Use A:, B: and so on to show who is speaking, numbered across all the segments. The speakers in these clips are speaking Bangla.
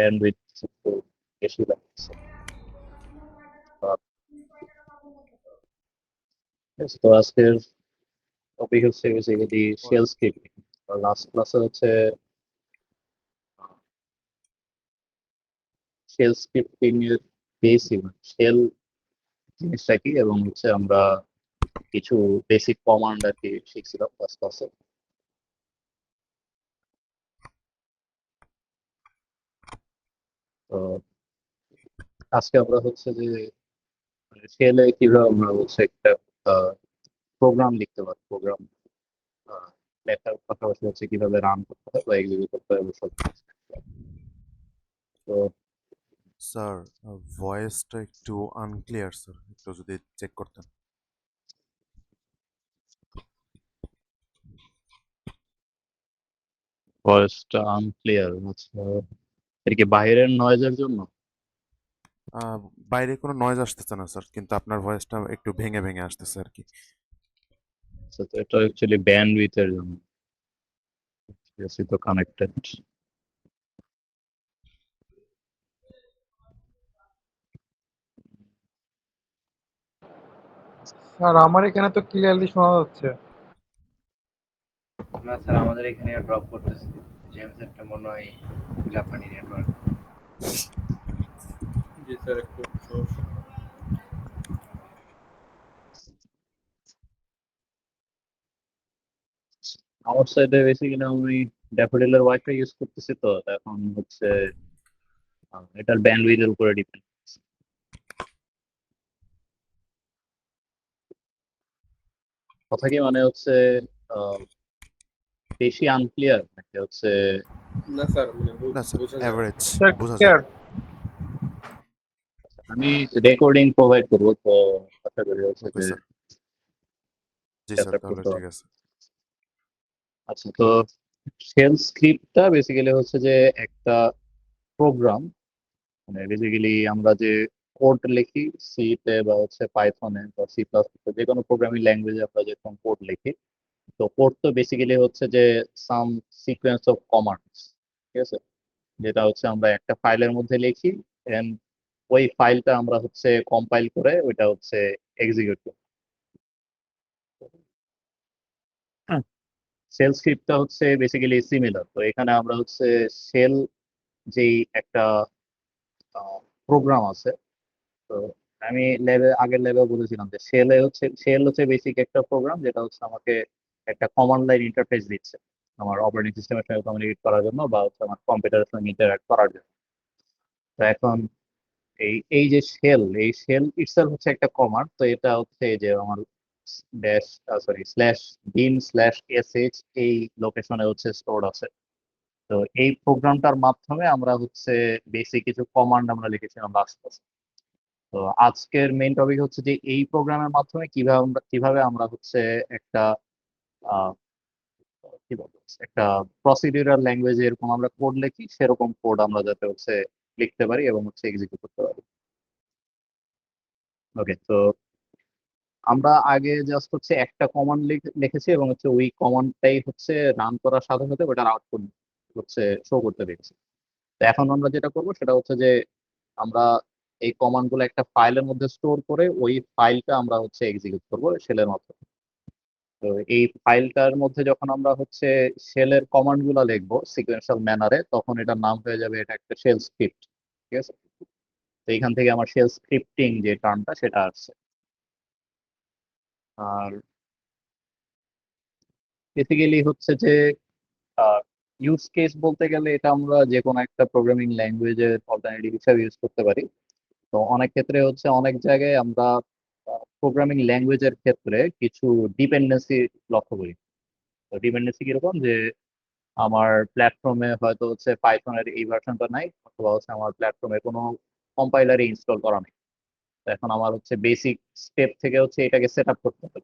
A: ব্যান্ডউইথ একটু বেশি লাগছে। তো আজকের টপিক হচ্ছে বেসিক্যালি শেল স্ক্রিপ্টিং। লাস্ট ক্লাসে হচ্ছে শেল স্ক্রিপ্টিং এর বেসিক শেল জিনিসটা কি, এবং হচ্ছে আমরা কিছু বেসিক কমান্ড আর কি শিখছিলাম ফার্স্ট ক্লাসে। তো আজকে আমরা হচ্ছে যে শেলে কিভাবে আমরা হচ্ছে একটা প্রোগ্রাম লিখতে পারি, প্রোগ্রাম লেখার পাশাপাশি হচ্ছে কিভাবে রান করতে হয় বা এক্সিকিউট করতে হয় সব কিছু। তো
B: স্যার, ভয়েসটা একটু আনক্লিয়ার স্যার, একটু যদি চেক করতেন।
A: ভয়েসটা আনক্লিয়ার, আচ্ছা, এর কি বাইরের নয়েজের জন্য?
B: আহ, বাইরে কোনো নয়েজ আসতেছে না স্যার, কিন্তু আপনার ভয়েসটা একটু ভেঙে ভেঙে আসতেছে আর কি।
A: আচ্ছা, তো এটা অ্যাকচুয়ালি ব্যান্ডউইথ এর জন্য। এসি তো কানেক্টেড।
C: স্যার আমার এখানে তো ক্লিয়ারলি শোনা যাচ্ছে।
D: না স্যার, আমাদের এখানে ড্রপ করতেছে। জেমস একটা মনে হয় জাপানি নেটওয়ার্ক।
E: জি স্যার, একটু সমস্যা।
A: আমার সাইডে বেসিক্যালি আমি ড্যাফোডিলের ওয়াইফাই ইউজ করতেছি, তো এখন হচ্ছে এটার ব্যান্ডউইথ এর উপরে ডিপেন্ড। কথা কি মানে হচ্ছে আহ, বেশি আনক্লিয়ার নাকি হচ্ছে?
E: না স্যার, মানে
B: না স্যার,
E: বোঝা যায় না।
B: অ্যাভারেজ
C: স্যার
B: বোঝা যায়।
C: ক্লিয়ার।
A: আমি রেকর্ডিং প্রোভাইড করবো, তো আশা করি হচ্ছে
B: ওকে
A: যে
B: স্যার। জি স্যার,
A: ক্যাপচার
B: তাহলে
A: করতে
B: ঠিক
A: পারবো।
B: আছে।
A: আচ্ছা, তো শেল স্ক্রিপ্টটা বেসিক্যালি হচ্ছে যে একটা প্রোগ্রাম, মানে বেসিক্যালি আমরা যে কোড লিখি সি তে বা হচ্ছে পাইথনে বা সি প্লাস যে কোনো প্রোগ্রামিং ল্যাঙ্গুয়েজে আমরা যখন কোড লিখি, তো কোড তো বেসিক্যালি হচ্ছে যে সাম সিকোয়েন্স অফ কমান্ডস, ঠিক আছে, যেটা হচ্ছে আমরা একটা ফাইলের মধ্যে লিখি, এন্ড ওই ফাইলটা আমরা হচ্ছে কম্পাইল করে ওইটা হচ্ছে এক্সিকিউট করি। সেল স্ক্রিপ্টটা হচ্ছে বেসিক্যালি সিমিলার। তো এখানে আমরা হচ্ছে শেল যেই একটা প্রোগ্রাম আছে, তো আমি আগের ল্যাবে বলেছিলাম যে শেল হচ্ছে বেসিক একটা প্রোগ্রাম যেটা হচ্ছে আমাকে একটা কমান্ড লাইন ইন্টারফেস দিচ্ছে আমার অপারেটিং সিস্টেমের সঙ্গে কমিউনিকেট করার জন্য বা হচ্ছে আমার কম্পিউটারের সঙ্গে ইন্টারঅ্যাক্ট করার জন্য। তো এখন এই যে শেল ইটসেলফ হচ্ছে একটা কমান্ড। তো এটা হচ্ছে এই যে আমার dash slash bin slash SH এই লোকেশনে হচ্ছে স্টোর আছে। তো এই প্রোগ্রামটার মাধ্যমে আমরা হচ্ছে বেসিক কিছু কমান্ড আমরা লিখেছিলাম লাস্ট। তো আজকের মেইন টপিক হচ্ছে যে এই প্রোগ্রামের মাধ্যমে কিভাবে আমরা হচ্ছে একটা আহ, কি বলবো, একটা প্রসিডিউরাল ল্যাঙ্গুয়েজে এরকম আমরা কোড লিখি, সেরকম কোড আমরা যাতে হচ্ছে লিখতে পারি এবং হচ্ছে এক্সিকিউট করতে পারি। ওকে, তো আমরা আগে জাস্ট হচ্ছে একটা কমান্ড লিখেছি এবং হচ্ছে ওই কমান্ডটাই হচ্ছে রান করার সাথে সাথে ওটার আউটপুট হচ্ছে শো করতে পেরেছি। তো এখন আমরা যেটা করবো সেটা হচ্ছে যে আমরা এই কমান্ড গুলো একটা ফাইলের মধ্যে স্টোর করে ওই ফাইলটা আমরা হচ্ছে এক্সিকিউট করবো শেলের মাধ্যমে। তো এই ফাইলটার মধ্যে যখন আমরা হচ্ছে শেলের কমান্ড গুলা লিখবো সিকোয়েন্সিয়াল ম্যানারে, তখন এটার নাম হয়ে যাবে এটা একটা শেল স্ক্রিপ্ট। ঠিক আছে, তো এখান থেকে আমার শেল স্ক্রিপ্টিং যে টার্মটা সেটা আসছে। আর বেসিক্যালি হচ্ছে যে ইউজ কেস বলতে গেলে এটা আমরা যে কোনো একটা প্রোগ্রামিং ল্যাঙ্গুয়েজের অল্টারনেটিভ হিসাবে ইউজ করতে পারি। তো অনেক ক্ষেত্রে হচ্ছে অনেক জায়গায় আমরা প্রোগ্রামিং ল্যাঙ্গুয়েজের ক্ষেত্রে কিছু ডিপেন্ডেন্সি লক্ষ্য করি। তো ডিপেন্ডেন্সি কিরকম, যে আমার প্ল্যাটফর্মে হয়তো হচ্ছে পাইথনের এই ভার্সনটা নাই, অথবা হচ্ছে আমার প্ল্যাটফর্মে কোনো কম্পাইলারই ইনস্টল করা নেই। তো এখন আমার হচ্ছে বেসিক স্টেপ থেকে হচ্ছে এটাকে সেট আপ করতে হবে।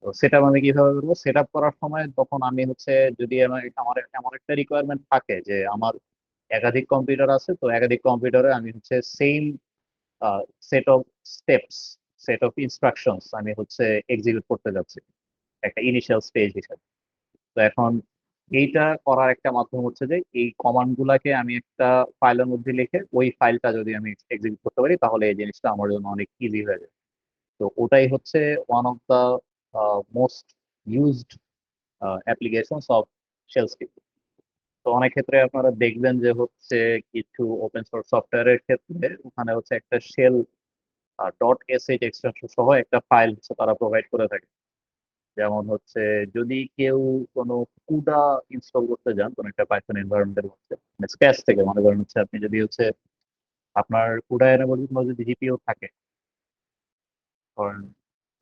A: তো সেট আপ আমি কিভাবে করবো? সেট আপ করার সময় তখন আমি হচ্ছে যদি আমার আমার এমন একটা রিকোয়ারমেন্ট থাকে যে আমার একাধিক কম্পিউটার আছে, তো একাধিক কম্পিউটারে আমি হচ্ছে same set of steps, set of instructions আমি হচ্ছে এক্সিকিউট করতে যাচ্ছি একটা ইনিশিয়াল স্টেজ হিসেবে। তো এখন এইটা করার একটা মাধ্যম হচ্ছে যে এই কমান্ড গুলাকে আমি একটা ফাইলের মধ্যে লিখে ওই ফাইলটা যদি আমি এক্সিকিউট করতে পারি তাহলে এই জিনিসটা আমার জন্য অনেক ইজি হয়ে যায়। তো ওটাই হচ্ছে one of the most used applications of shell script. তো অনেক ক্ষেত্রে আপনারা দেখবেন যে হচ্ছে কিছু ওপেন সোর্স সফটওয়্যারের ক্ষেত্রে ওখানে হচ্ছে একটা শেল .sh এক্সটেনশন সহ একটা ফাইল হচ্ছে তারা প্রোভাইড করে থাকে। যেমন হচ্ছে যদি কেউ কোনো কুডা ইনস্টল করতে যান কোনো একটা পাইথন এনভায়রনমেন্টের মধ্যে, মানে স্ক্র্যাচ থেকে মনে করেন হচ্ছে আপনি যদি হচ্ছে আপনার কুডা এনেবল যদি জিপিইউ থাকে, ধরেন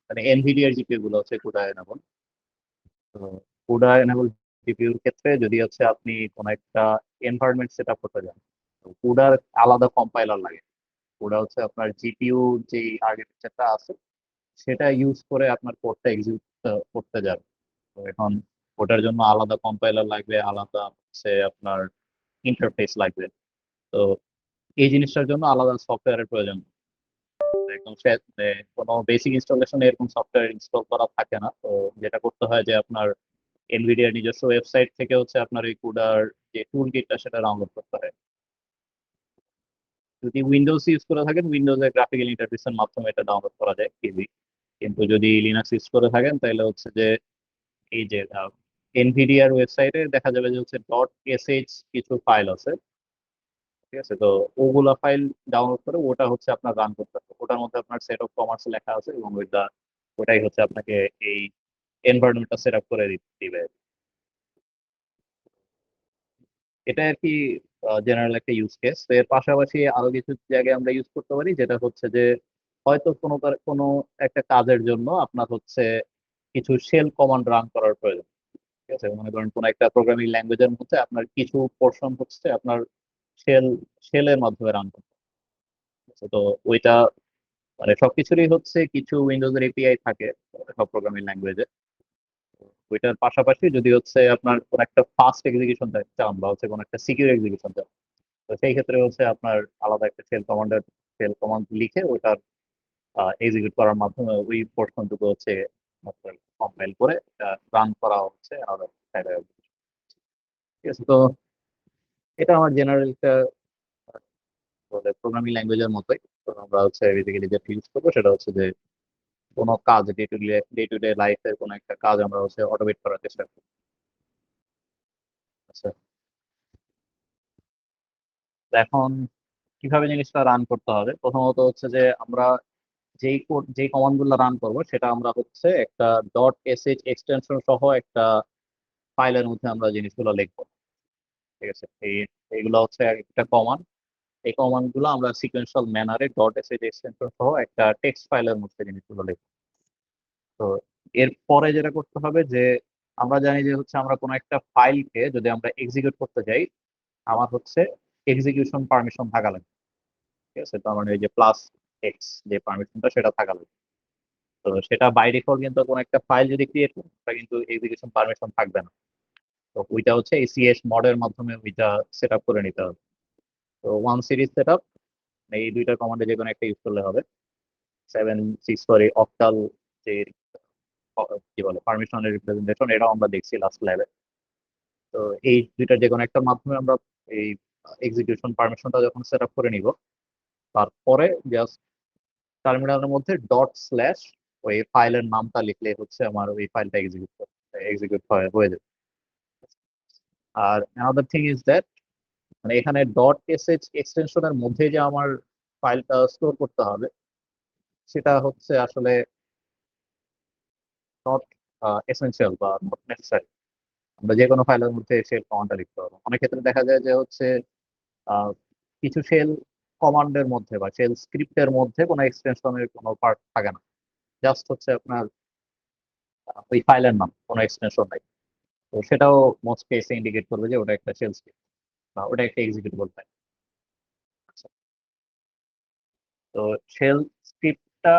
A: মানে এনভিডিআর জিপিইউ গুলো হচ্ছে কুডা এনেবল। তো কুডা এনেবল জিপিইউর ক্ষেত্রে যদি হচ্ছে আপনি কোনো একটা এনভায়রনমেন্ট সেট আপ করতে যান, তো কুডার আলাদা কম্পাইলার লাগে। কুডা হচ্ছে আপনার জিপিইউ যেই আর্কিটেকচারটা আছে সেটা ইউজ করে আপনার কোডটা এক্সিকিউট করতে যাবে। তো এখন ওটার জন্য আলাদা কম্পাইলার লাগবে, আলাদা হচ্ছে আপনার ইন্টারফেস লাগবে। তো এই জিনিসটার জন্য আলাদা সফটওয়্যারের প্রয়োজন। একদম কোনো বেসিক ইনস্টলেশনে এরকম সফটওয়্যার ইনস্টল করা থাকে না। তো যেটা করতে হয় যে আপনার এনভিডিআর নিজস্ব ওয়েবসাইট থেকে হচ্ছে আপনার এই কুডার যে টুল কিটটা সেটা ডাউনলোড করতে হয়। যদি উইন্ডোজ ইউজ করে থাকেন উইন্ডোজের গ্রাফিক্যাল ইন্টারফেসের মাধ্যমে এটা ডাউনলোড করা যায় ইজি। কিন্তু যদি লিনাক্স ইউজ করে থাকেন তাহলে হচ্ছে যে এই যে এনভিডিআর ওয়েবসাইটে দেখা যাবে যে হচ্ছে .sh কিছু ফাইল আছে, ঠিক আছে? তো ওগুলা ফাইল ডাউনলোড করে ওটা হচ্ছে আপনার রান করতে হবে। ওটার মধ্যে আপনার সেট অফ কমান্ডস লেখা আছে এবং ওটাই হচ্ছে আপনাকে এই এনভায়রনমেন্টটা সেট আপ করে দিবে। এটা আর কি জেনারেল একটা ইউজ কেস। তো এর পাশাপাশি আরো কিছু জায়গায় আমরা ইউজ করতে পারি, যেটা হচ্ছে যে হয়তো কোনো একটা কাজের জন্য আপনার হচ্ছে কিছু শেল কমান্ড রান করার প্রয়োজন। ঠিক আছে, মনে করেন কোনো একটা প্রোগ্রামিং ল্যাঙ্গুয়েজের মধ্যে আপনার কিছু পোর্শন হচ্ছে আপনার শেল শেলের মাধ্যমে রান করতে হচ্ছে। তো ওইটা মানে সবকিছুরই হচ্ছে কিছু উইন্ডোজের এপিআই থাকে সব প্রোগ্রামিং ল্যাঙ্গুয়েজে। ওইটার পাশাপাশি যদি হচ্ছে আপনার কোনো একটা ফাস্ট এক্সিকিউশন চান বা হচ্ছে কোনো একটা সিকিউর এক্সিকিউশন চান, তো সেই ক্ষেত্রে হচ্ছে আপনার আলাদা একটা শেল কমান্ড লিখে ওইটার এক্সিকিউট করার মাধ্যমে ওই পোর্শনটুকু হচ্ছে কম্পাইল করে রান করা হচ্ছে আলাদা side এ। ঠিক আছে, তো এটা আমার জেনারেল একটা প্রোগ্রামিং ল্যাঙ্গুয়েজের মতোই। তো আমরা হচ্ছে বেসিক্যালি যেটা ইউজ করবো সেটা হচ্ছে যে কোনো কাজ ডে টু ডে লাইফের কোনো একটা কাজ আমরা হচ্ছে অটোমেট করার চেষ্টা করি। আচ্ছা, তো এখন কিভাবে জিনিসটা রান করতে হবে, প্রথমত হচ্ছে যে আমরা যেই কমান্ড গুলো রান করবো সেটা আমরা হচ্ছে একটা .sh এক্সটেনশন সহ একটা ফাইলের মধ্যে আমরা জিনিসগুলো লিখবো। ঠিক আছে, এইগুলো হচ্ছে একটা কমান্ড। এই কমান্ড গুলো আমরা সিকোয়েন্সিয়াল ম্যানারে .sh এক্সটেনশন সহ একটা টেক্সট ফাইলের মধ্যে জিনিসগুলো লিখবো। তো এর পরে যেটা করতে হবে যে আমরা জানি যে হচ্ছে আমরা কোনো একটা ফাইলকে যদি আমরা এক্সিকিউট করতে যাই, আমার হচ্ছে এক্সিকিউশন পারমিশন থাকা লাগবে। ঠিক আছে, তো আমার এই যে +X যে পারমিশনটা সেটা থাকা লাগবে। তো সেটা বাই ডিফল্ট কিন্তু কোনো একটা ফাইল যদি ক্রিয়েট করি সেটা কিন্তু এক্সিকিউশন পারমিশন থাকবে না। তো ওইটা হচ্ছে এই সিএস মডের মাধ্যমে ওইটা সেট আপ করে নিতে হবে। তো ওয়ান সিরিজ সেট আপ এই দুইটা কমান্ডে যে কোনো একটা ইউজ করলে হবে। 7 6 সরি অক্টাল যে কি বলে পারমিশনের রিপ্রেজেন্টেশন, এটাও আমরা দেখছি লাস্ট ল্যাবে। তো এই দুইটার যে কোনো একটার মাধ্যমে আমরা এই এক্সিকিউশন পারমিশনটা যখন সেট আপ করে নিব, তারপরে জাস্ট টার্মিনালের মধ্যে ./ ওই ফাইলের নামটা লিখলে হচ্ছে আমার ওই ফাইলটা এক্সিকিউট হয়ে যাবে। আর অ্যানাদার থিং ইজ দ্যাট মানে এখানে .sh এক্সটেনশনের মধ্যে যে আমার ফাইলটা স্টোর করতে হবে সেটা হচ্ছে আসলে নট এসেনশিয়াল বা নট নেসেসারি। আমরা যে কোনো ফাইলের মধ্যে শেল কমান্ডটা লিখতে পারবো। অনেক ক্ষেত্রে দেখা যায় যে হচ্ছে আহ, কিছু শেল কমান্ডের মধ্যে বা শেল স্ক্রিপ্টের মধ্যে কোনো এক্সটেনশনের কোনো পার্ট থাকে না, জাস্ট হচ্ছে আপনার ওই ফাইলের নাম, কোনো এক্সটেনশন নাই। তো সেটাও মোস্ট কেসে ইন্ডিকেট করবে যে ওটা একটা শেল স্ক্রিপ্ট বা ওটা একটা এক্সিকিউটেবল ফাইল। তো শেল স্ক্রিপ্টটা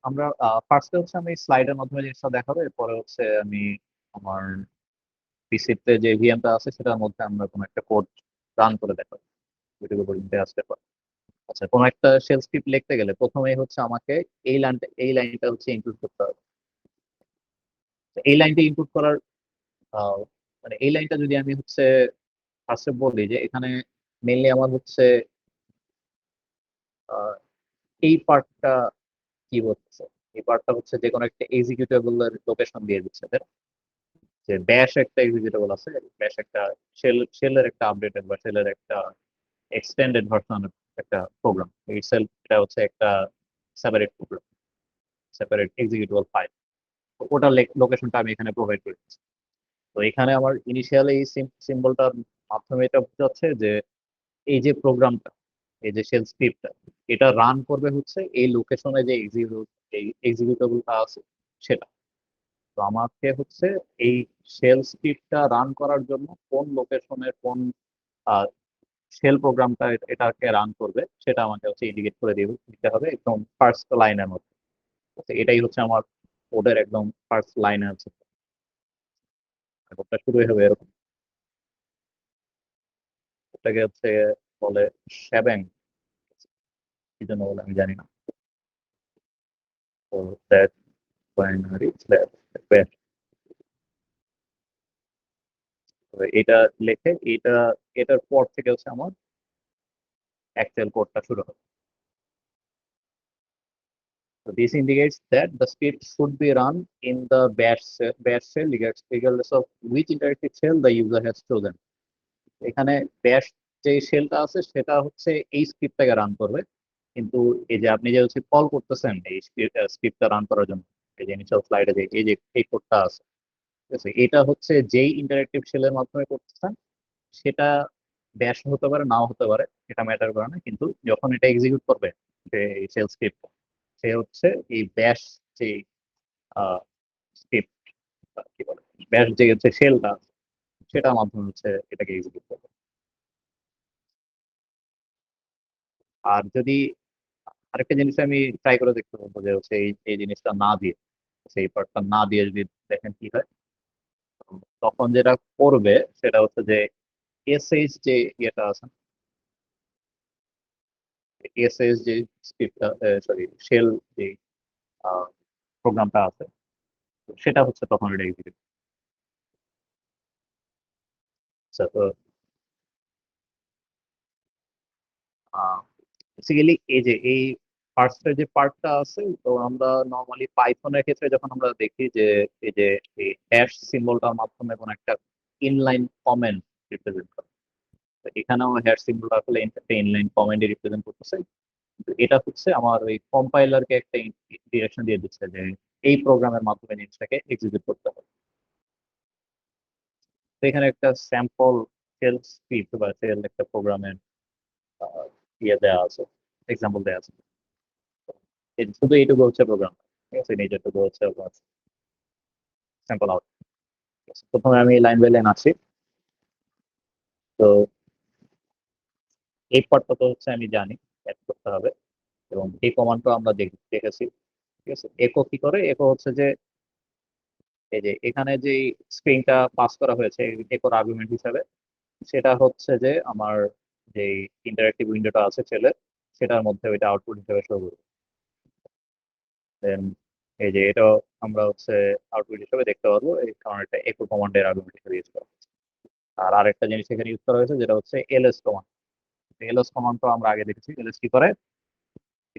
A: আমরা ফার্স্টে হচ্ছে আমি স্লাইডের মাধ্যমে জিনিসটা দেখাবো, এরপরে হচ্ছে আমি আমার পিসিতে যে ভিএমটা আছে সেটার মধ্যে আমরা কোনো একটা কোড রান করে দেখাবো যেটুকু পর্যন্ত আসতে পারে। আচ্ছা, কোনো একটা শেল স্ক্রিপ্ট লিখতে গেলে প্রথমেই হচ্ছে আমাকে এই লাইনটা হচ্ছে ইনক্লুড করতে হবে। তো এই লাইনটা ইনক্লুড করার মানে এই লাইনটা যদি আমি হচ্ছে ফার্স্টে বলি যে এখানে মেনলি আমার হচ্ছে আহ, এই পার্টটা কি বলছে, এই পার্টটা হচ্ছে যে কোনো একটা এক্সিকিউটেবল এর লোকেশন দিয়ে দিচ্ছে তাই না? যে ব্যাশ একটা এক্সিকিউটেবল আছে, ব্যাশ একটা শেলের একটা আপডেটেড বা শেলের একটা এক্সটেন্ডেড ভার্সন একটা প্রোগ্রাম, এই সেল এটা হচ্ছে একটা separate program, separate executable file. ওটার লোকেশনটা আমি এখানে প্রোভাইড করে দিচ্ছি। তো এখানে আমার ইনিশিয়ালি এই সিম্বলটার মাধ্যমে এটা বোঝাচ্ছে যে এই যে প্রোগ্রামটা, এই যে শেল স্ক্রিপ্টটা, এটা রান করবে হচ্ছে এই লোকেশনে যে এক্সিকিউটেবলটা আছে সেটা। তো আমাকে হচ্ছে এই শেল স্ক্রিপ্টটা রান করার জন্য কোন লোকেশনের কোন শেল প্রোগ্রামটা এটাকে রান করবে সেটা আমাকে হচ্ছে ইন্ডিকেট করে দিতে হবে একদম ফার্স্ট লাইনের মধ্যে। তো এটাই হচ্ছে আমার কোডের একদম ফার্স্ট লাইনে আছে, কোডটা শুরু হবে এরকম। এটাকে হচ্ছে বলে শ্যাবেং, কি জন্য বলে আমি জানি না। তো দ্যাট বাইনারি স্ল্যাশ এটা লিখে এটার পর থেকে হচ্ছে আমার অ্যাকচুয়াল কোডটা শুরু হবে। So this indicates that the script should be run in the bash shell regardless of which interactive shell the user has chosen. এখানে ব্যাশ যে শেলটা আছে সেটা হচ্ছে এই স্ক্রিপ্টটাকে রান করবে, কিন্তু এই যে আপনি যে হচ্ছে কল করতেছেন এই স্ক্রিপ্টটা রান করার জন্য, এই যে ইনিশিয়াল স্লাইডে যে এই যে এই কোডটা আছে, ঠিক আছে, এটা হচ্ছে যেই ইন্টারেক্টিভ শেলের মাধ্যমে করতেছেন সেটা ব্যাশ হতে পারে নাও হতে পারে, এটা ম্যাটার করে না। কিন্তু যখন এটা এক্সিকিউট করবে সে শেল স্ক্রিপ্ট, সে হচ্ছে এই ব্যাশ যে স্ক্রিপ্ট কি বলে ব্যাশ যে হচ্ছে শেলটা সেটার মাধ্যমে হচ্ছে এটাকে এক্সিকিউট করবে। আর যদি আরেকটা জিনিস আমি ট্রাই করে দেখতে পারবো যে হচ্ছে এই এই জিনিসটা না দিয়ে, সেই পার্টটা না দিয়ে যদি দেখেন কি হয়, তখন যেটা করবে সেটা হচ্ছে যে এসএইচ যে ইয়েটা আছে, এসএইচ যে স্ক্রিপ্টটা, সরি শেল যে প্রোগ্রামটা আছে, তো সেটা হচ্ছে তখন এটা এক্সিকিউট। তো বেসিক্যালি এই যে এই ফার্স্টের যে পার্টটা আছে, তো আমরা নর্মালি পাইথনের ক্ষেত্রে যখন আমরা দেখি যে এই যে এই হ্যাশ সিম্বলটার মাধ্যমে কোনো একটা ইনলাইন কমেন্ট রিপ্রেজেন্ট করে, তো এখানেও হ্যাশ সিম্বলটা আসলে একটা ইনলাইন কমেন্টে রিপ্রেজেন্ট করতেছে। কিন্তু এটা হচ্ছে আমার ওই কম্পাইলারকে একটা ডিরেকশন দিয়ে দিচ্ছে যে এই প্রোগ্রামের মাধ্যমে জিনিসটাকে এক্সিকিউট করতে হবে। তো এখানে একটা স্যাম্পল শেল স্ক্রিপ্ট বা শেল একটা প্রোগ্রামের ইয়ে দেওয়া আছে, এক্সাম্পল দেওয়া আছে। শুধু এইটুকু হচ্ছে প্রোগ্রাম, ঠিক আছে, নিজেরটুকু হচ্ছে স্যাম্পল আউট। প্রথমে আমি লাইন বাই লাইন আসি। তো এই পার্টটা তো হচ্ছে আমি জানি অ্যাড করতে হবে, এবং এই কমান্ডটা আমরা দেখেছি, ঠিক আছে। একো কি করে, একো হচ্ছে যে এই যে এখানে যে স্ট্রিংটা পাস করা হয়েছে একোর আর্গুমেন্ট হিসাবে, সেটা হচ্ছে যে আমার যে ইন্টারেক্টিভ উইন্ডোটা আছে ছেলের, সেটার মধ্যে ওইটা আউটপুট হিসেবে শো করবে। দেন এই যে এটা আমরা হচ্ছে আউটপুট হিসেবে দেখতে পারবো, এই কারণ এটা একো কমান্ডের আর্গুমেন্ট হিসেবে ইউজ করা হয়েছে। আর আরেকটা জিনিস এখানে ইউজ করা হয়েছে যেটা হচ্ছে এলএস কমান্ড। এলএস কমান্ড তো আমরা আগে দেখেছি, এলএস কি করে,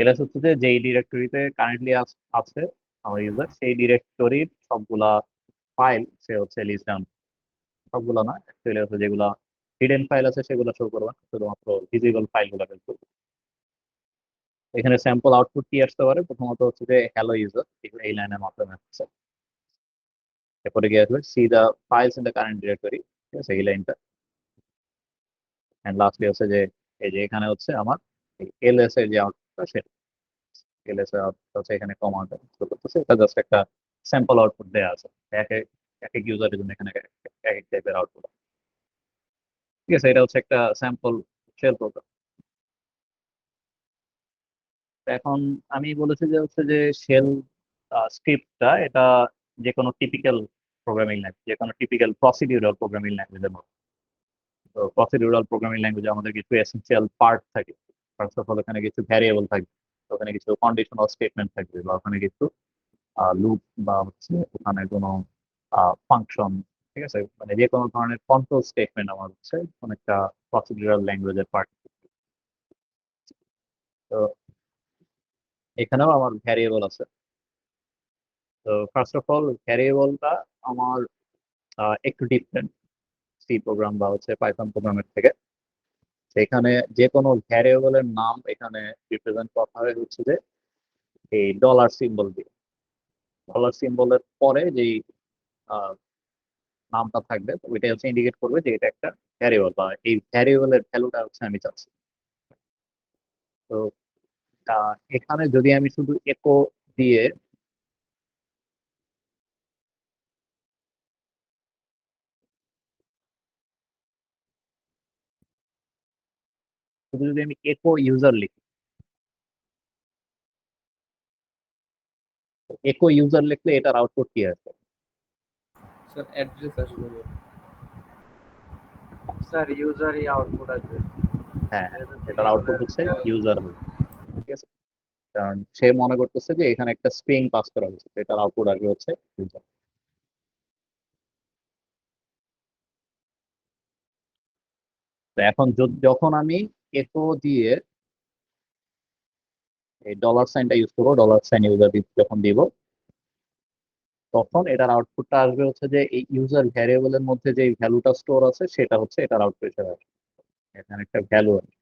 A: এলএস হচ্ছে যে যেই ডিরেক্টরিতে কারেন্টলি আছে আমার ইউজার, সেই ডিরেক্টরির সবগুলা ফাইল সে হচ্ছে লিস্ট ডাউন, সবগুলো না অ্যাকচুয়ালি হচ্ছে যেগুলা হিডেন ফাইল আছে সেগুলো শো করবে না, শুধুমাত্র ভিজিবল ফাইলগুলো বের করবে। এখানে স্যাম্পল আউটপুট কি আসতে পারে, প্রথমত হচ্ছে যে হ্যালো ইউজার, এই লাইনের মাধ্যমে হচ্ছে। এরপরে কি আসবে, see the files in the current directory, ঠিক আছে, এই লাইনটা। এন্ড লাস্টলি হচ্ছে যে এই যে এখানে হচ্ছে আমার এলএস এর যে আউটপুটটা সেটা, এলএস এর আউটপুট হচ্ছে এখানে কমান্ড করতেছে, এটা জাস্ট একটা স্যাম্পল আউটপুট দেওয়া আছে, এক এক এক এক ইউজারের জন্য এখানে এক এক টাইপের আউটপুট, ঠিক আছে। এটা হচ্ছে একটা স্যাম্পল শেল প্রোগ্রাম। এখন আমি বলেছি যে হচ্ছে যে শেল স্ক্রিপ্টটা এটা যে কোনো টিপিক্যাল প্রোগ্রামিং ল্যাঙ্গুয়েজ, যে কোনো টিপিক্যাল প্রসিডিউরাল প্রোগ্রামিং ল্যাঙ্গুয়েজের মতো। তো প্রসিডিউরাল প্রোগ্রামিং ল্যাঙ্গুয়েজে আমাদের কিছু এসেনশিয়াল পার্ট থাকে। ফার্স্ট অফ অল ওখানে কিছু ভ্যারিয়েবল থাকবে, ওখানে কিছু কন্ডিশনাল স্টেটমেন্ট থাকবে, বা ওখানে কিছু লুপ, বা হচ্ছে ওখানে কোনো ফাংশন ঠিক আছে, মানে যে কোনো ধরনের কন্ট্রোল স্টেটমেন্ট আমার হচ্ছে অনেকটা প্রসিডিউরাল ল্যাঙ্গুয়েজের পার্ট। তো এখানেও আমার ভ্যারিয়েবল আছে। তো ফার্স্ট অফ অল ভ্যারিয়েবলটা আমার একটু ডিফারেন্ট সি প্রোগ্রাম বা হচ্ছে পাইথন প্রোগ্রামের থেকে। তো এখানে যে কোনো ভ্যারিয়েবলের নাম এখানে রিপ্রেজেন্ট করা হয় হচ্ছে যে এই ডলার সিম্বল দিয়ে। ডলার সিম্বলের পরে যেই আহ, নামটা থাকবে ওইটা হচ্ছে ইন্ডিকেট করবে যে এটা একটা ভ্যারিয়েবল বা এই ভ্যারিয়েবলের ভ্যালুটা হচ্ছে আমি চাচ্ছি। তো এখানে যদি আমি শুধু একো দিয়ে শুধু যদি আমি একো ইউজার লিখি, একো ইউজার লিখলে এটার আউটপুট কি আসবে?
E: স্যার অ্যাড্রেস আসবে না।
D: স্যার ইউজারই আউটপুট আসবে।
A: হ্যাঁ,
D: এটা তো
A: এটার আউটপুট হচ্ছে ইউজার হবে। ঠিক আছে, কারণ সে মনে করতেছে যে এখানে একটা স্ট্রিং পাস করা হয়েছে, তো এটার আউটপুট আসবে হচ্ছে ইউজার। তো এখন যখন আমি একো দিয়ে এই ডলার সাইনটা ইউজ করবো, ডলার সাইন ইউজার যখন দিব, তখন এটার আউটপুটটা আসবে হচ্ছে যে এই ইউজার ভ্যারিয়েবলের মধ্যে যে ভ্যালুটা স্টোর আছে সেটা হচ্ছে এটার আউটপুট হিসেবে আসবে। এখানে একটা ভ্যালু আছে।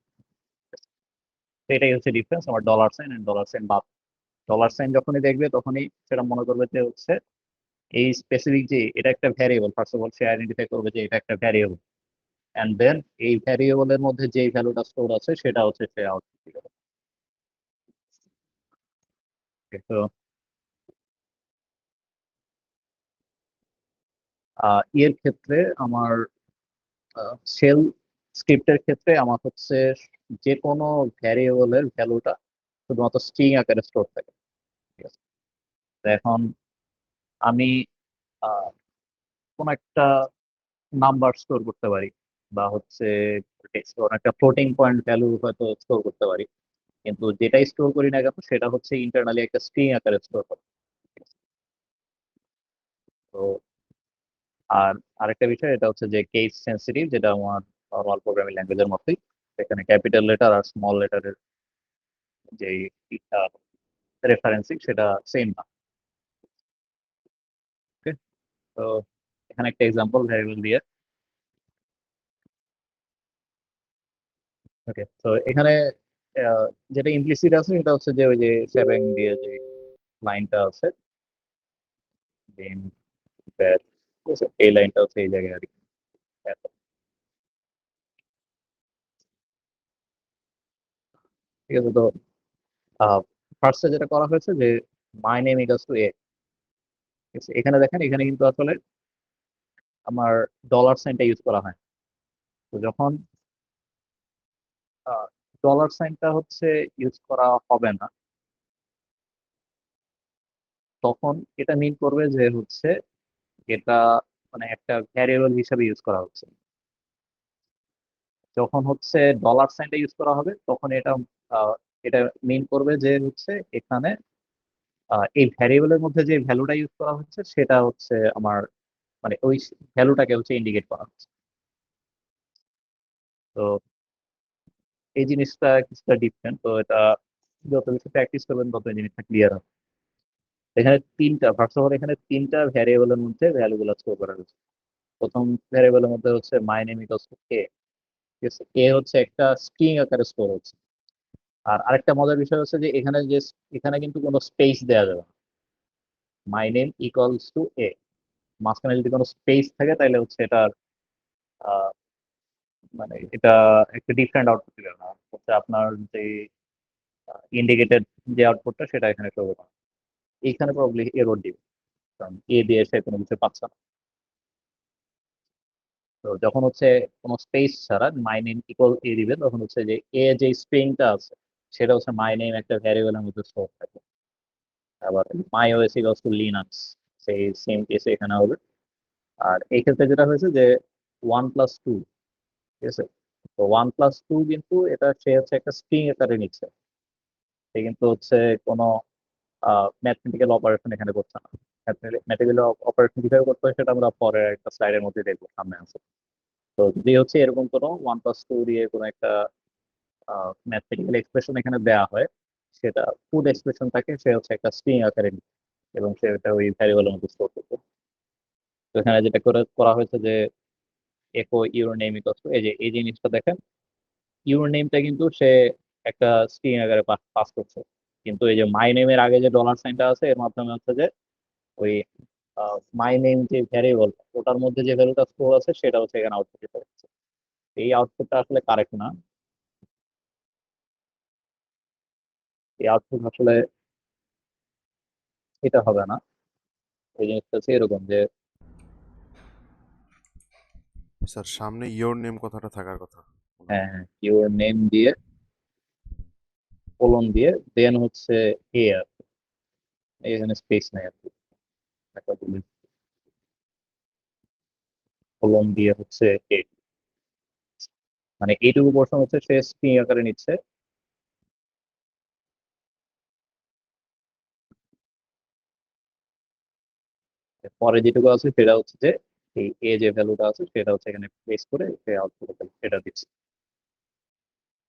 A: তো এটাই হচ্ছে ডিফারেন্স আমার dollar sign and dollar sign বাদ। ডলার সাইন যখনই দেখবে তখনই সেটা মনে করবে যে হচ্ছে এই স্পেসিফিক যে এটা একটা variable. First of all say identify করবে যে এটা একটা ভ্যারিয়েবল, এন্ড দেন এই ভ্যারিয়েবলের মধ্যে যে ভ্যালুটা স্টোর আছে সেটা হচ্ছে সে আউটপুট দিবে। তো এর ক্ষেত্রে আমার শেল স্ক্রিপ্টের ক্ষেত্রে আমার হচ্ছে যে কোনো ভ্যারিয়েবলের ভ্যালুটা শুধুমাত্র স্ট্রিং আকারে স্টোর থাকে। ঠিক আছে, তো এখন আমি আহ, কোন একটা নাম্বার স্টোর করতে পারি বা হচ্ছে কোনো একটা ফ্লোটিং পয়েন্ট ভ্যালু হয়তো স্টোর করতে পারি, কিন্তু যেটাই স্টোর করি না কেন সেটা হচ্ছে ইন্টারনালি একটা স্ট্রিং আকারে স্টোর করে। তো আর আরেকটা বিষয় এটা হচ্ছে যে কেস সেন্সিটিভ, যেটা আমার নর্মাল প্রোগ্রামিং ল্যাঙ্গুয়েজের মতোই। এখানে ক্যাপিটাল লেটার আর স্মল লেটারের যে রেফারেন্সিং সেটা সেম না। ওকে, তো এখানে একটা এক্সাম্পল ভ্যারিয়েবল দিয়ে। ওকে, তো এখানে যেটা ইমপ্লিসিট আছে সেটা হচ্ছে যে ওই যে সেভেন দিয়ে যে লাইনটা আছে, দেন এই লাইনটা হচ্ছে এই জায়গায় আর কি। ঠিক আছে, তো ফার্স্টে যেটা করা হয়েছে যে মাই নেম ইকুয়ালস টু এ। এখানে দেখেন এখানে কিন্তু আসলে আমার ডলার সাইনটা ইউজ করা হয়। তো যখন ডলার সাইনটা হচ্ছে ইউজ করা হবে না, তখন এটা মিন করবে যে হচ্ছে এটা মানে একটা ভ্যারিয়েবল হিসাবে ইউজ করা হচ্ছে। যখন হচ্ছে ডলার সাইনটা ইউজ করা হবে তখন এটা আহ, এটা মিন করবে যে হচ্ছে এখানে এই ভ্যারিয়েবলের মধ্যে যে ভ্যালুটা ইউজ করা হচ্ছে সেটা হচ্ছে আমার মানে ওই ভ্যালুটাকে হচ্ছে ইন্ডিকেট করা হচ্ছে। তো এই জিনিসটা কিছুটা ডিফারেন্ট। তো এটা যত বেশি প্র্যাকটিস করবেন তত এই জিনিসটা ক্লিয়ার হবে। এখানে তিনটা ফার্স্ট অফ অল এখানে তিনটা ভ্যারিয়েবলের মধ্যে ভ্যালুগুলো স্টোর করা হয়েছে। প্রথম ভ্যারিয়েবলের মধ্যে হচ্ছে মাই নেম ইকুয়ালস টু এ। ঠিক আছে, এ হচ্ছে একটা স্ট্রিং আকারে স্টোর হচ্ছে। আর আরেকটা মজার বিষয় হচ্ছে যে এখানে যে এখানে কিন্তু কোনো স্পেস দেওয়া যাবে না। মাই নেম ইকুয়ালস টু এ, মাঝখানে যদি কোনো স্পেস থাকে তাহলে হচ্ছে এটা মানে এটা একটা ডিফারেন্ট আউটপুট দিবে না, হচ্ছে আপনার যে ইন্ডিকেটেড যে আউটপুটটা সেটা এখানে শো হবে না। এইখানে প্রবলি এরর দিবে, কারণ এ দিয়ে সে কোনো কিছু পাচ্ছে না। তো যখন হচ্ছে কোনো স্পেস ছাড়া মাই নেম ইকুয়াল এ দিবে তখন হচ্ছে যে এ যে স্ট্রিংটা আছে সেটা হচ্ছে মাই নেম একটা ভ্যারিয়েবলের মধ্যে স্টোর থাকে। আবার মাই ওএস ইকুয়ালস টু লিনাক্স, সেই সেম কেসে এখানে হবে। আর এই ক্ষেত্রে যেটা হয়েছে যে 1+2, ঠিক আছে, তো 1+2 কিন্তু এটা সে হচ্ছে একটা স্ট্রিং আকারে নিচ্ছে। সে কিন্তু হচ্ছে কোনো ম্যাথমেটিক্যাল অপারেশন এখানে করছে না। ম্যাথমেটিক্যাল অপারেশন কিভাবে করতে হয় সেটা আমরা পরের একটা স্লাইডের মধ্যে দেখবো, সামনে আছে। তো যদি হচ্ছে এরকম কোনো 1+2 দিয়ে কোনো একটা ম্যাথমেটিক্যাল এক্সপ্রেশন এখানে দেওয়া হয়, সেটা ফুল এক্সপ্রেশনটাকে সে হচ্ছে একটা স্ট্রিং আকারে নিচ্ছে এবং সে এটা ওই ভ্যারিয়েবলের মধ্যে স্টোর করবে। তো এখানে যেটা করে করা হয়েছে যে একো ইউর নেম ইকুয়ালস টু, এই যে এই জিনিসটা দেখেন, ইউর নেমটা কিন্তু সে একটা স্ট্রিং আকারে পাস করছে, কিন্তু এই যে মাই নেমের আগে যে ডলার সাইনটা আছে এর মাধ্যমে হচ্ছে যে ওই মাই নেম যে ভ্যারিয়েবল ওটার মধ্যে যে ভ্যালুটা স্টোর আছে সেটা হচ্ছে এখানে আউটপুট দিতে হচ্ছে। এই আউটপুটটা আসলে কারেক্ট না, এই আউটপুট আসলে এটা হবে না। এই জিনিসটা হচ্ছে এরকম যে
B: স্যার সামনে ইয়োর নেম কথাটা থাকার কথা মনে হয়।
A: হ্যাঁ, ইউর নেম দিয়ে কোলন দিয়ে দেন হচ্ছে এ আর এখানে স্পেস নাই আর কি, একটা কোলন দিয়ে হচ্ছে এ, মানে এইটুকু পোর্শন হচ্ছে সে স্ট্রিং আকারে নিচ্ছে। পরে যেটুকু আছে সেটা হচ্ছে যে এই এ যে ভ্যালুটা আছে সেটা হচ্ছে এখানে প্লেস করে সে আউটপুট এটা দিচ্ছে।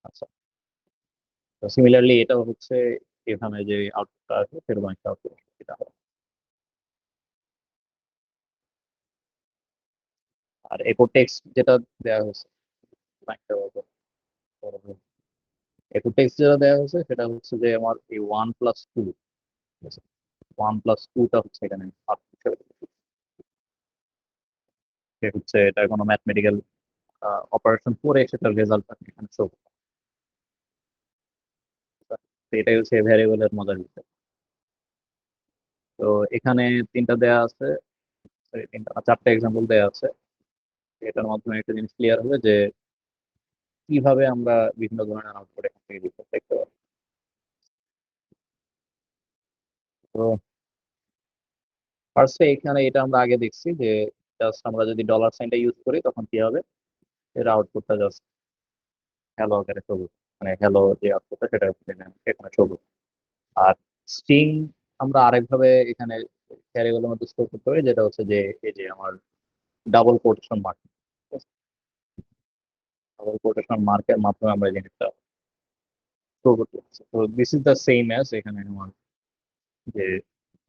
A: আচ্ছা, তো সিমিলারলি এটা হচ্ছে এখানে যে আউটপুটটা আছে সেরকম একটা আউটপুট এটা হবে। আর এরপর টেক্সট যেটা দেওয়া হয়েছে, এরপর টেক্সট যেটা দেওয়া হয়েছে সেটা হচ্ছে যে আমার এই 1+2, 1+2টা হচ্ছে এখানে output হিসেবে দিচ্ছে। সে হচ্ছে এটা কোনো ম্যাথমেটিক্যাল অপারেশন করে সেটার রেজাল্ট এখানে শো করবে। তো এটাই হচ্ছে ভ্যারিয়েবলের মজার বিষয়। তো এখানে তিনটা দেয়া আছে, sorry, তিনটা না, চারটা এক্সাম্পল দেয়া আছে। এটার মাধ্যমে একটা জিনিস ক্লিয়ার হবে যে কিভাবে আমরা বিভিন্ন ধরনের আউটপুট এখান থেকে দেখতে পারি। তো ফার্স্টে এখানে এটা আমরা আগে দেখছি যে জাস্ট আমরা যদি ডলার সাইনটা ইউজ করি তখন কি হবে, এর আউটপুটটা জাস্ট হ্যালো আকারে চলবে, মানে হ্যালো যে আউটপুটটা সেটা এখানে চলবে। আর স্ট্রিং আমরা আরেকভাবে এখানে ভ্যারিয়েবলের মধ্যে স্টোর করতে পারি, যেটা হচ্ছে যে এই যে আমার double quotation mark, double quotation মার্কের মাধ্যমে আমরা এই জিনিসটা স্টোর করতে পারছি। তো this is the same as এখানে আমার যে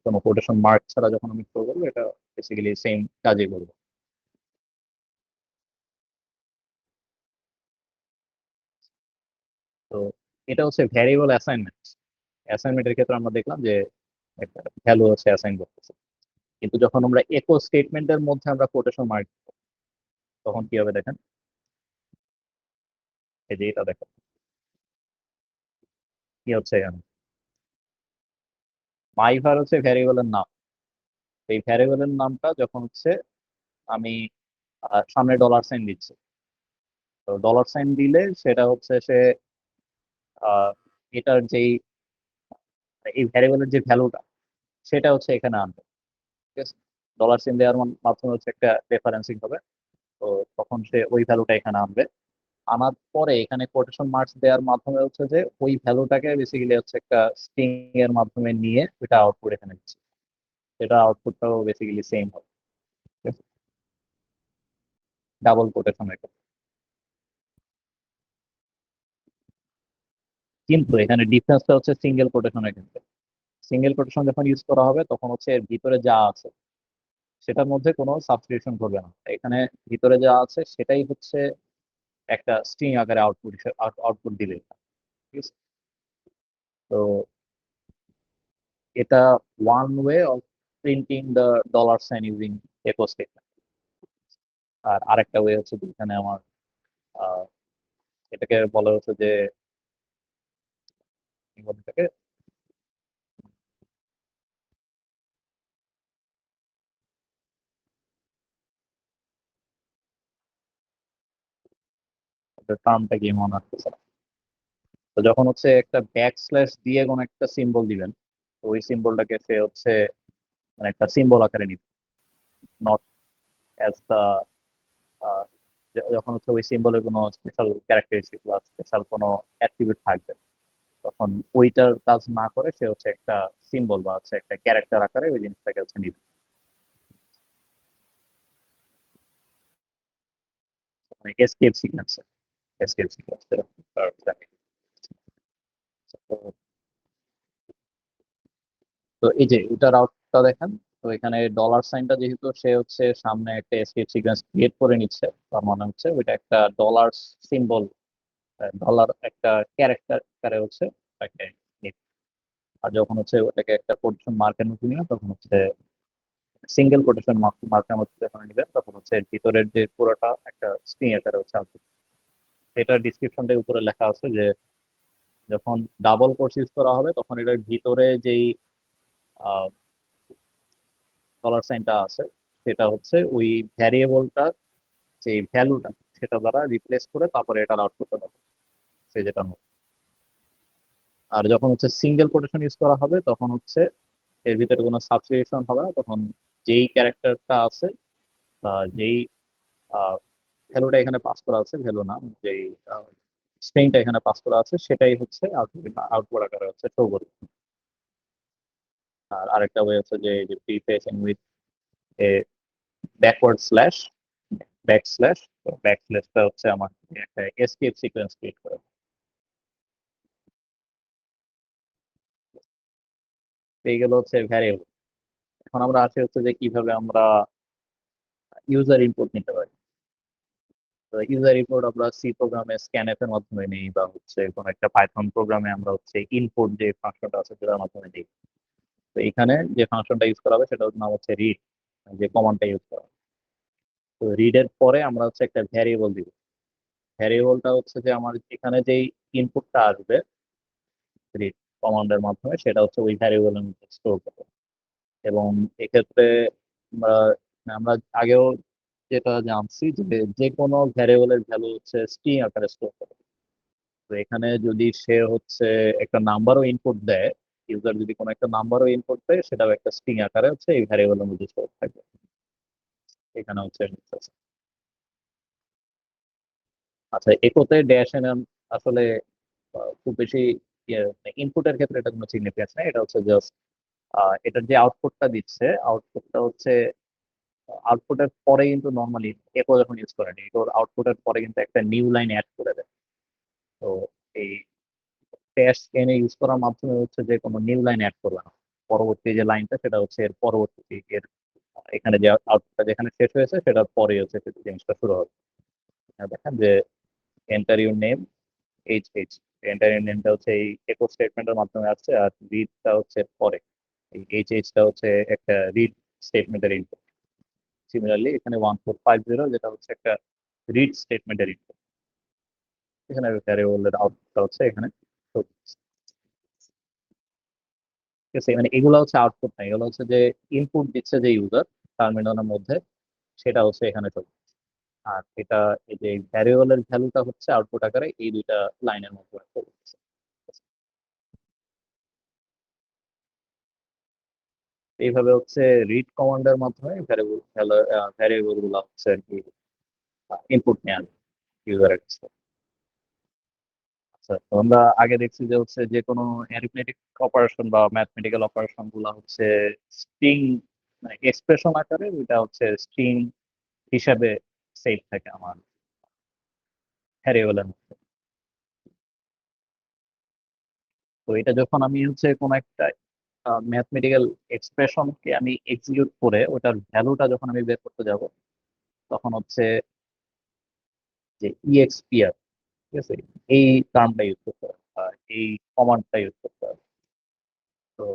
A: কোনো কোটেশন মার্ক ছাড়া যখন আমি স্টোর করবো এটা বেসিক্যালি সেম কাজই করবো। তো এটা হচ্ছে ভ্যারিয়েবল অ্যাসাইনমেন্ট। অ্যাসাইনমেন্টের ক্ষেত্রে আমরা দেখলাম যে একটা ভ্যালু হচ্ছে অ্যাসাইন করতেছে, কিন্তু যখন আমরা একো স্টেটমেন্টের মধ্যে আমরা কোটেশন মার্ক তখন কি হবে দেখেন, এই যে এটা দেখেন কি হচ্ছে এখানে, মাইভার হচ্ছে ভ্যারিয়েবলের নাম। এই ভ্যারিয়েবলের নামটা যখন হচ্ছে আমি সামনে ডলার সাইন দিচ্ছি, তো ডলার সাইন দিলে সেটা হচ্ছে সে আহ, এটার যেই এই ভ্যারিয়েবলের যে ভ্যালুটা সেটা হচ্ছে এখানে আনবে। ঠিক আছে, ডলার সাইন দেওয়ার মাধ্যমে হচ্ছে একটা রেফারেন্সিং হবে। তো তখন সে ওই ভ্যালুটা এখানে আনবে, আনার পরে এখানে কোটেশন মার্কস দেওয়ার মাধ্যমে হচ্ছে যে ওই ভ্যালুটাকে বেসিক্যালি হচ্ছে একটা স্ট্রিং এর মাধ্যমে নিয়ে এটা আউটপুট এখানে দিচ্ছে, সেটা আউটপুটটাও বেসিক্যালি সেম হবে। ডাবল কোটেশন, কিন্তু এখানে ডিফারেন্সটা হচ্ছে সিঙ্গেল কোটেশনের ক্ষেত্রে। সিঙ্গেল কোটেশন যখন ইউজ করা হবে তখন হচ্ছে এর ভিতরে যা আছে সেটার মধ্যে কোনো সাবস্টিটিউশন করবে না, এখানে ভিতরে যা আছে সেটাই হচ্ছে একটা স্ট্রিং আকারে আউটপুট আউটপুট দিবে। ঠিক আছে, তো এটা one way of printing the dollar sign using echo statement. আর আরেকটা ওয়ে হচ্ছে যে এখানে আমার আহ, এটাকে বলা হচ্ছে যে কি বলে এটাকে, টার্মটা কি মনে আসতেছে না। তো যখন হচ্ছে একটা ব্যাক স্ল্যাশ দিয়ে কোনো একটা সিম্বল দিবেন, তো ওই সিম্বলটাকে সে হচ্ছে মানে একটা সিম্বল আকারে নিবে, নট অ্যাজ দা, যখন হচ্ছে ওই সিম্বলের কোনো স্পেশাল ক্যারেক্টারিস্টিক বা স্পেশাল কোনো অ্যাট্রিবিউট থাকবে তখন ওইটার কাজ না করে সে হচ্ছে একটা সিম্বল বা হচ্ছে একটা ক্যারেক্টার আকারে ওই জিনিসটাকে হচ্ছে নিবে, মানে এসকেপ সিকোয়েন্স, এসকেপ সিকোয়েন্স। তো এই যে এটার আউটটা দেখেন, তো এখানে ডলার সাইনটা যেহেতু সে হচ্ছে সামনে একটা এসকেপ সিকোয়েন্স ক্রিয়েট করে নিচ্ছে, তার মানে হচ্ছে ওইটা একটা ডলার সিম্বল, ডলার একটা ক্যারেক্টার আকারে হচ্ছে তাকে নিচ্ছে। আর যখন হচ্ছে ওটাকে একটা কোটেশন মার্কের মধ্যে নিয়ে তখন হচ্ছে সিঙ্গেল কোটেশন মার্কের মধ্যে যখন নিবেন তখন হচ্ছে এর ভিতরের যে পুরোটা একটা স্ট্রিং আকারে হচ্ছে আসবে। এটার ডিসক্রিপশনটা উপরে লেখা আছে যে যখন ডাবল কোর্স ইউজ করা হবে তখন এটার ভিতরে যেই ডলার সাইনটা আছে সেটা হচ্ছে ওই ভ্যারিয়েবলটা, যে ভ্যালুটা সেটা দ্বারা রিপ্লেস করে তারপরে এটার আউটপুটটা দেবে, সে যেটা নোট। আর যখন হচ্ছে সিঙ্গেল কোটেশন ইউজ করা হবে তখন হচ্ছে এর ভিতরে কোনো সাবস্টিটিউশন হবে না, তখন যেই ক্যারেক্টারটা আছে বা যেই ভ্যালুটা এখানে পাস করা আছে, ভ্যালু না, যেই স্ট্রিংটা এখানে পাস করা আছে সেটাই হচ্ছে আউটপুট আকারে হচ্ছে শো করবে। আর আরেকটা ওয়ে হচ্ছে যে prefixing with a backward slash, back slash, back স্ল্যাশটা হচ্ছে আমার একটা এসকেপ সিকোয়েন্স ক্রিয়েট করে। তো এইগুলো হচ্ছে ভ্যারিয়েবল। এখন আমরা আসি হচ্ছে যে কিভাবে আমরা ইউজার ইনপুট নিতে পারি। তো ইউজার ইনপুট আমরা সি প্রোগ্রামে স্ক্যানএফ এর মাধ্যমে নিই, বা হচ্ছে কোনো একটা পাইথন প্রোগ্রামে আমরা হচ্ছে ইনপুট যে ফাংশনটা আছে সেটার মাধ্যমে দিই। তো এখানে যে ফাংশনটা ইউজ করা হবে সেটার নাম হচ্ছে রিড, যে কমান্ডটা ইউজ করা হবে। তো রিড এর পরে আমরা হচ্ছে একটা ভ্যারিয়েবল দিব। ভ্যারিয়েবলটা হচ্ছে যে আমার এখানে যেই ইনপুটটা আসবে রিড কমান্ডের মাধ্যমে সেটা হচ্ছে ওই ভ্যারিয়েবলের মধ্যে স্টোর করবে। এবং এক্ষেত্রে আমরা আমরা আগেও যেটা জানছি যে যে কোনো ভ্যারিয়েবলের ভ্যালু হচ্ছে স্ট্রিং আকারে স্টোর করে। তো এখানে যদি সে হচ্ছে একটা নাম্বারও ইনপুট দেয়, ইউজার যদি কোনো একটা নাম্বারও ইনপুট দেয় সেটাও একটা স্ট্রিং আকারে হচ্ছে এই ভ্যারিয়েবলের মধ্যে স্টোর থাকবে। এখানে হচ্ছে আছে। আচ্ছা, একোতে ড্যাশ এন আসলে খুব বেশি ইনপুটের ক্ষেত্রে এটা কোনো সিগনিফিকেন্স নেই, এটা হচ্ছে জাস্ট এটার যে আউটপুটটা দিচ্ছে, আউটপুটটা হচ্ছে আউটপুটের পরে কিন্তু নর্মালি একো যখন ইউজ করেন এটার আউটপুটের পরে কিন্তু একটা নিউ লাইন অ্যাড করে দেয়। তো এই ড্যাশ এনে ইউজ করার মাধ্যমে হচ্ছে যে কোনো নিউ লাইন অ্যাড করবে না, পরবর্তী যে লাইনটা সেটা হচ্ছে এর পরবর্তী এর এখানে যে আউটপুটটা যেখানে শেষ হয়েছে সেটার পরে হচ্ছে সেই জিনিসটা শুরু হবে। দেখেন যে enter your name H H, enter your নেমটা হচ্ছে এই একক স্টেটমেন্টের মাধ্যমে আসছে, আর রিডটা হচ্ছে পরে এই এইচ এইচটা হচ্ছে একটা রিড স্টেটমেন্টের ইনপুট। সিমিলারলি এখানে 1450 যেটা হচ্ছে একটা রিড স্টেটমেন্টের ইনপুট, এখানে ভ্যারিয়েবলের আউটপুটটা হচ্ছে এখানে show করছে। ঠিক আছে, মানে এগুলো হচ্ছে আউটপুট না, এগুলো হচ্ছে যে ইনপুট দিচ্ছে যে ইউজার টার্মিনালের মধ্যে সেটা হচ্ছে এখানে চলছে। আর এটা এই যে ভ্যারিয়েবলের ভ্যালুটা হচ্ছে আউটপুট আকারে এই দুইটা লাইনের মধ্যে চলছে। এইভাবে হচ্ছে রিড কমান্ডের মাধ্যমে ভ্যারিয়েবল গুলো হচ্ছে আর কি ইনপুট নেওয়া ইউজারের কাছে। আচ্ছা, তো আমরা আগে দেখছি যে হচ্ছে যে কোনো অ্যারিথমেটিক অপারেশন বা ম্যাথমেটিক্যাল অপারেশন গুলো হচ্ছে স্ট্রিং, মানে এক্সপ্রেশন আকারে ওইটা হচ্ছে স্ট্রিং হিসাবে সেভ থাকে আমার ভ্যারিয়েবলের মধ্যে। তো এটা যখন আমি হচ্ছে কোনো একটা ম্যাথমেটিক্যাল এক্সপ্রেশনকে আমি এক্সিকিউট করে ওটার ভ্যালুটা যখন আমি বের করতে যাব তখন হচ্ছে যে ইএক্সপিআর, ঠিক আছে, এই টার্মটা ইউজ করতে হবে, এই কমান্ডটা ইউজ করতে হবে। তো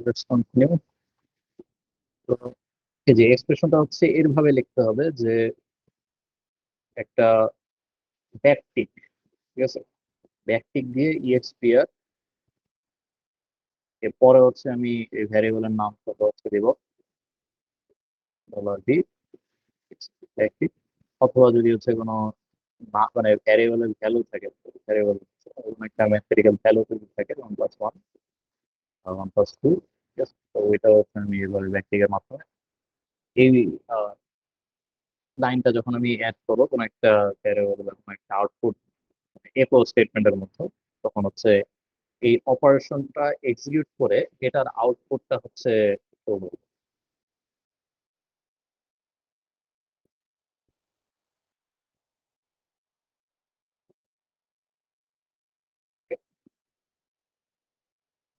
A: let's continue. তো এই যে এক্সপ্রেশনটা হচ্ছে এরভাবে লিখতে হবে যে একটা ব্যাকটিক, ঠিক আছে, ব্যাকটিক দিয়ে ইএক্সপিআর, এরপরে হচ্ছে আমি এই ভ্যারিয়েবলের নাম কত হচ্ছে দিব $d ব্যাকটিক, অথবা যদি হচ্ছে কোনো না মানে ভ্যারিয়েবলের ভ্যালু থাকে, ভ্যারিয়েবল একটা ম্যাথমেটিক্যাল ভ্যালু যদি থাকে 1+1 আর 1+2, ঠিক আছে, তো ওইটা হচ্ছে আমি এবার ব্যাকটিকের মাধ্যমে এই লাইনটা যখন আমি অ্যাড করবো কোনো একটা ভ্যারিয়েবল বা কোনো একটা আউটপুট একো স্টেটমেন্টের মধ্যে, তখন হচ্ছে এই অপারেশনটা এক্সিকিউট করে এটার আউটপুটটা হচ্ছে করবো।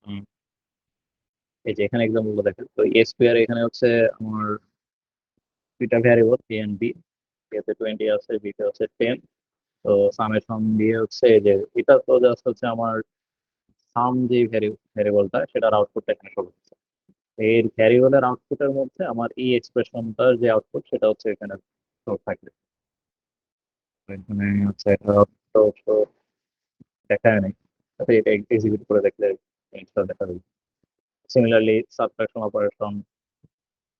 A: হুম, এই যে এখানে এক্সাম্পল দেখেন, তো এসপিআর এখানে হচ্ছে আমার দুইটা ভ্যারিয়েবল এ এন্ড বি, এতে 20 আছে, বিতে হচ্ছে 10। তো সামেশন দিয়ে হচ্ছে এই যে এটা তো জাস্ট হচ্ছে আমার সাম যে ভ্যারিয়েবলটা সেটার আউটপুটটা এখানে শো হচ্ছে। এর ভ্যারিয়েবলের আউটপুটের মধ্যে আমার এই এক্সপ্রেশনটার যে আউটপুট সেটা হচ্ছে এখানে স্টোর থাকবে। এখানে হচ্ছে এটা তো তো দেখায় নাই, তবে এটা এক্সিকিউট করে দেখলে জিনিসটা দেখা যাবে। সিমিলারলি সাবট্রাকশন অপারেশন,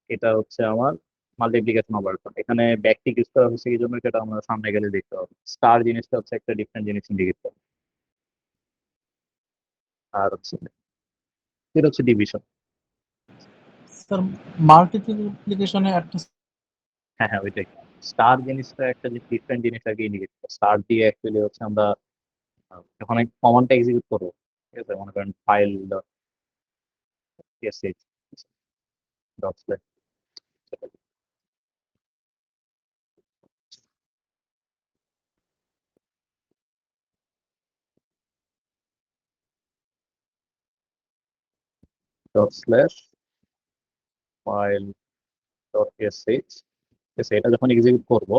A: এটা হচ্ছে আমার মাল্টিপ্লিকেশন অপারেশন, এখানে ব্যাকটিক ইউজ করা হচ্ছে কি জন্য সেটা আমরা সামনে গেলে দেখতে হবে। স্টার জিনিসটা হচ্ছে একটা ডিফারেন্ট জিনিস ইন্ডিকেট করে। আর হচ্ছে এটা হচ্ছে ডিভিশন।
F: স্যার মাল্টিপ্লিকেশনে একটা
A: হ্যাঁ হ্যাঁ, ওইটাই। স্টার জিনিসটা একটা যে ডিফারেন্ট জিনিসটাকে ইন্ডিকেট করে। স্টার দিয়ে অ্যাকচুয়ালি হচ্ছে আমরা যখন কমান্ডটা এক্সিকিউট করবো, ঠিক আছে, মনে করেন file dot sh dot slash dot slash file dot sh, এটা যখন এক্সিকিউট করবো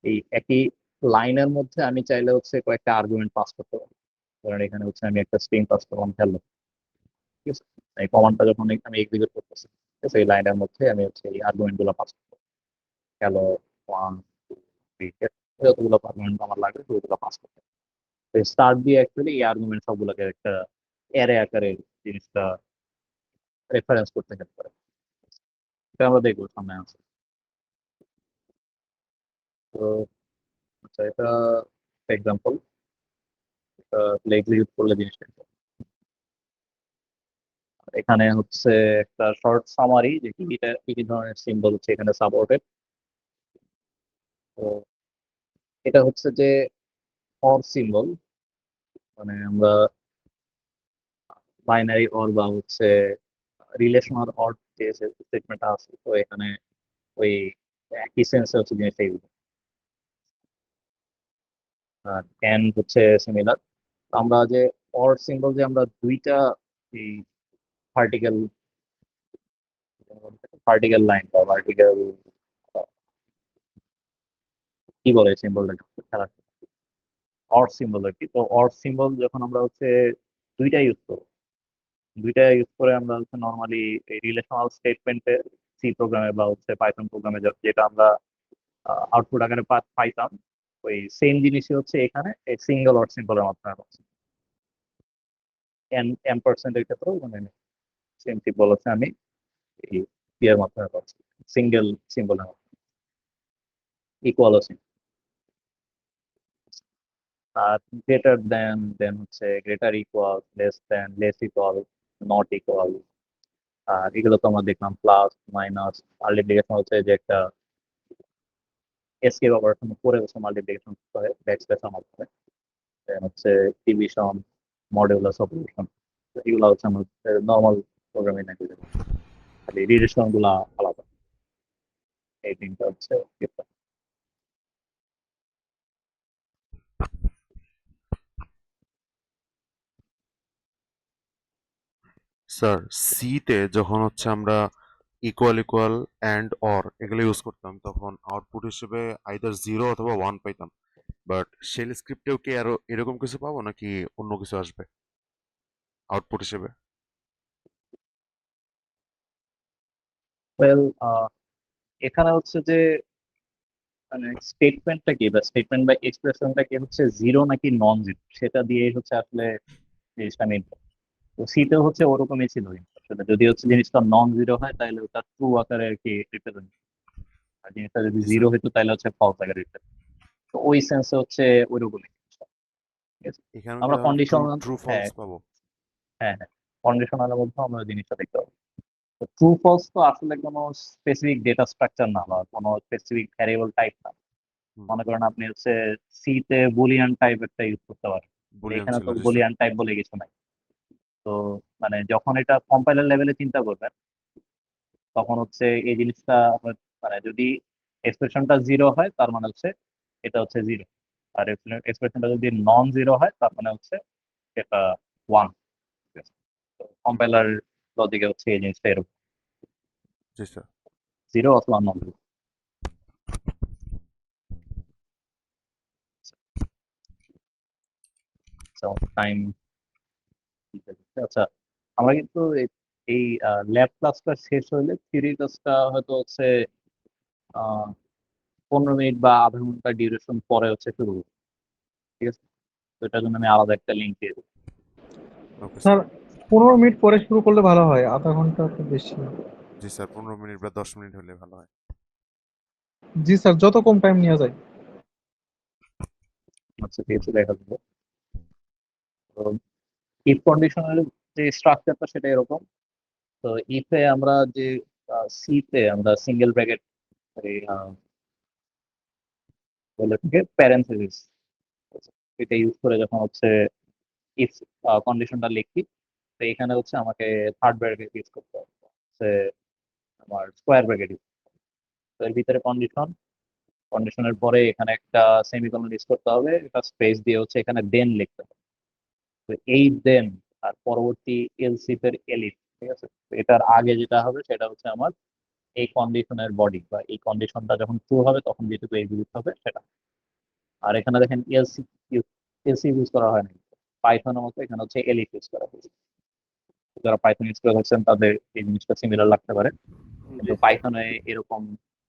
A: এই একই লাইনের মধ্যে আমি চাইলে হচ্ছে কয়েকটা আর্গুমেন্ট পাস করতে পারি। কারণ এখানে হচ্ছে আমি একটা স্ট্রিং পাস করলাম হ্যালো, ঠিক আছে, এই কমান্ডটা যখন আমি এক্সিকিউট করতেছি, ঠিক আছে, এই লাইনের মধ্যে আমি হচ্ছে এই আর্গুমেন্ট গুলো পাস করবো, হ্যালো 1 2 3, যতগুলো আর্গুমেন্ট আমার লাগবে ওইগুলো পাস করতে। স্টার্ট দিয়ে অ্যাকচুয়ালি এই আর্গুমেন্ট সবগুলোকে একটা অ্যারে আকারে জিনিসটা রেফারেন্স করতে হেল্প করে। এটা আমরা দেখবো সামনে আছে। তো আচ্ছা, এটা এক্সাম্পল, এক্সিকিউট করলে জিনিসটা এরকম। এখানে হচ্ছে একটা শর্ট সামারি যে কি কি ধরনের সিম্বল হচ্ছে এখানে সাপোর্টেড। তো এটা হচ্ছে যে অর সিম্বল, মানে আমরা বাইনারি অর বা হচ্ছে রিলেশনাল অর যে স্টেটমেন্টটা আছে, তো এখানে ওই একই সেন্সে হচ্ছে জিনিসটা ইউজ। আর ক্যান হচ্ছে সিমিলার। আমরা যে অর সিম্বল যে আমরা দুইটা এই ভার্টিক্যাল ভার্টিক্যাল লাইন বা ভার্টিক্যাল কি বলে সিম্বলটা খেলা, অর সিম্বল আর কি। তো অর সিম্বল যখন আমরা হচ্ছে দুইটা ইউজ করবো, দুইটা ইউজ করে আমরা হচ্ছে নর্মালি এই রিলেশনাল স্টেটমেন্টে সি প্রোগ্রামে বা হচ্ছে পাইথন প্রোগ্রামে যেটা আমরা আউটপুট আকারে পাইতাম, ওই সেম জিনিসই হচ্ছে এখানে এই সিঙ্গেল অর সিম্বলের মাধ্যমে হচ্ছে। এম% এর ক্ষেত্রেও মানে সেম সিম্বল হচ্ছে আমি এই ইয়ের মাধ্যমে পাচ্ছি, সিঙ্গেল সিম্বলের মাধ্যমে ইকুয়াল আছে। আর গ্রেটার দেন হচ্ছে greater equal, less than, less equal, not equal. আর এগুলো তো আমরা দেখলাম প্লাস মাইনাস। মাল্টিপ্লিকেশন হচ্ছে যে একটা এসকেপ অপারেশন করে হচ্ছে মাল্টিপ্লিকেশন করে ব্যাকস্ল্যাশের মাধ্যমে। Then হচ্ছে ডিভিশন, মডুলাস অপারেশন, এগুলো হচ্ছে আমাদের নর্মাল প্রোগ্রামিং ল্যাঙ্গুয়েজ, খালি রিলেশন গুলা আলাদা। এই তিনটা হচ্ছে different।
B: স্যার, সিতে যখন হচ্ছে আমরা ইকুয়াল ইকুয়াল অ্যান্ড অর এগুলো ইউজ করতাম তখন আউটপুট হিসেবে আইদার 0 অথবা 1 পাইতাম, বাট শেল স্ক্রিপ্টেও কি আরো এরকম কিছু পাবো নাকি অন্য কিছু আসবে আউটপুট হিসেবে?
A: ওয়েল, এখানে হচ্ছে যে মানে স্টেটমেন্টটা কি বা স্টেটমেন্ট বা এক্সপ্রেশনটা কি হচ্ছে জিরো নাকি নন জিরো, সেটা দিয়ে হচ্ছে আসলে জিনিসটা নির্ভর। তো সিতে হচ্ছে ওরকমই ছিল কিন্তু আসলে, যদি হচ্ছে জিনিসটা নন জিরো হয় তাহলে ওটা ট্রু আকারে আর কি রিপ্রেজেন্ট, আর জিনিসটা যদি
B: জি
A: জিরো
B: স্যার।
A: হতো তাহলে হচ্ছে ফলস আকারে রিপ্রেজেন্ট। তো ওই সেন্সে হচ্ছে ওইরকমই জিনিসটা, ঠিক আছে।
B: এখানে কি
A: আমরা
B: তাহলে ট্রু
A: কন্ডিশন,
B: ট্রু
A: হ্যাঁ
B: ফলস পাবো?
A: হ্যাঁ হ্যাঁ, কন্ডিশনালের মধ্যে আমরা ওই জিনিসটা দেখতে পাবো। ট্রু ফলস তো আসলে কোনো স্পেসিফিক ডেটা স্ট্রাকচার না বা কোনো স্পেসিফিক ভ্যারিয়েবল টাইপ না।
B: হুম।
A: মনে করেন আপনি হচ্ছে সি তে বুলিয়ান টাইপ একটা ইউজ করতে পারেন,
B: বুলিয়ান
A: এখানে
B: ছিল,
A: তো
B: জি স্যার।
A: বুলিয়ান টাইপ বলে কিছু নাই। তো মানে যখন এটা কম্পাইলার লেভেলে চিন্তা করবেন তখন হচ্ছে এই জিনিসটা মানে যদি এক্সপ্রেশনটা জিরো হয় তার মানে হচ্ছে এটা হচ্ছে জিরো, আর এক্সপ্রেশনটা যদি নন জিরো হয় তার মানে হচ্ছে এটা ওয়ান।
B: হুম।
A: কম্পাইলার লজিকে হচ্ছে এই জিনিসটা এরকম,
B: জি স্যার।
A: জিরো অথবা নন জিরো। টাইম, আচ্ছা। আমরা কিন্তু এই ল্যাব ক্লাসটা শেষ হইলে থিওরি ক্লাসটা হয়তো হচ্ছে 15 মিনিট বা আধা ঘন্টা ডিউরেশন পরে হচ্ছে শুরু হবে, ঠিক আছে। তো এটার জন্য আমি আলাদা একটা লিঙ্ক দিয়ে দেবো।
B: Okay
C: sir
B: sir.
C: 15 মিনিট পরে শুরু করলে ভালো হয়, আধা ঘন্টা তো বেশি।
B: জি স্যার, 15 মিনিট বা 10 মিনিট হলে ভালো হয়।
C: জি স্যার, যত কম টাইম নেওয়া যায়।
A: আচ্ছা ঠিক আছে, দেখা যাবে। তো ইফ কন্ডিশনের যে স্ট্রাকচারটা সেটা এরকম। তো ইফে আমরা যে সিতে আমরা সিঙ্গেল ব্র্যাকেট বলে থাকে প্যারেন্থেসিস, এটা ইউজ করে যখন হচ্ছে ইফ কন্ডিশনটা লিখি, তো এখানে হচ্ছে আমাকে থার্ড ব্র্যাকেট ইউজ করতে হবে, হচ্ছে আমার স্কোয়ার ব্র্যাকেট ইউজ। তো এর ভিতরে কন্ডিশন, কন্ডিশনের পরে এখানে একটা সেমিকোলন ইউজ করতে হবে, এটা স্পেস দিয়ে হচ্ছে এখানে দেন লিখতে হবে। তো এই দেন আর পরবর্তী এলস ইফ এর এলিফ, ঠিক আছে। তো এটার আগে যেটা হবে সেটা হচ্ছে আমার এই কন্ডিশনের বডি বা এই কন্ডিশনটা যখন ট্রু হবে তখন যেটুকু এক্সিকিউট হবে সেটা। আর এখানে দেখেন এলসি এলসি ইউজ করা হয় না, পাইথনের মতো এখানে হচ্ছে এলিফ ইউজ করা হয়েছে। যারা পাইথন ইউজ করে হচ্ছেন তাদের এই জিনিসটা সিমিলার লাগতে পারে,
D: জি
A: কিন্তু
D: স্যার।
A: পাইথনে এরকম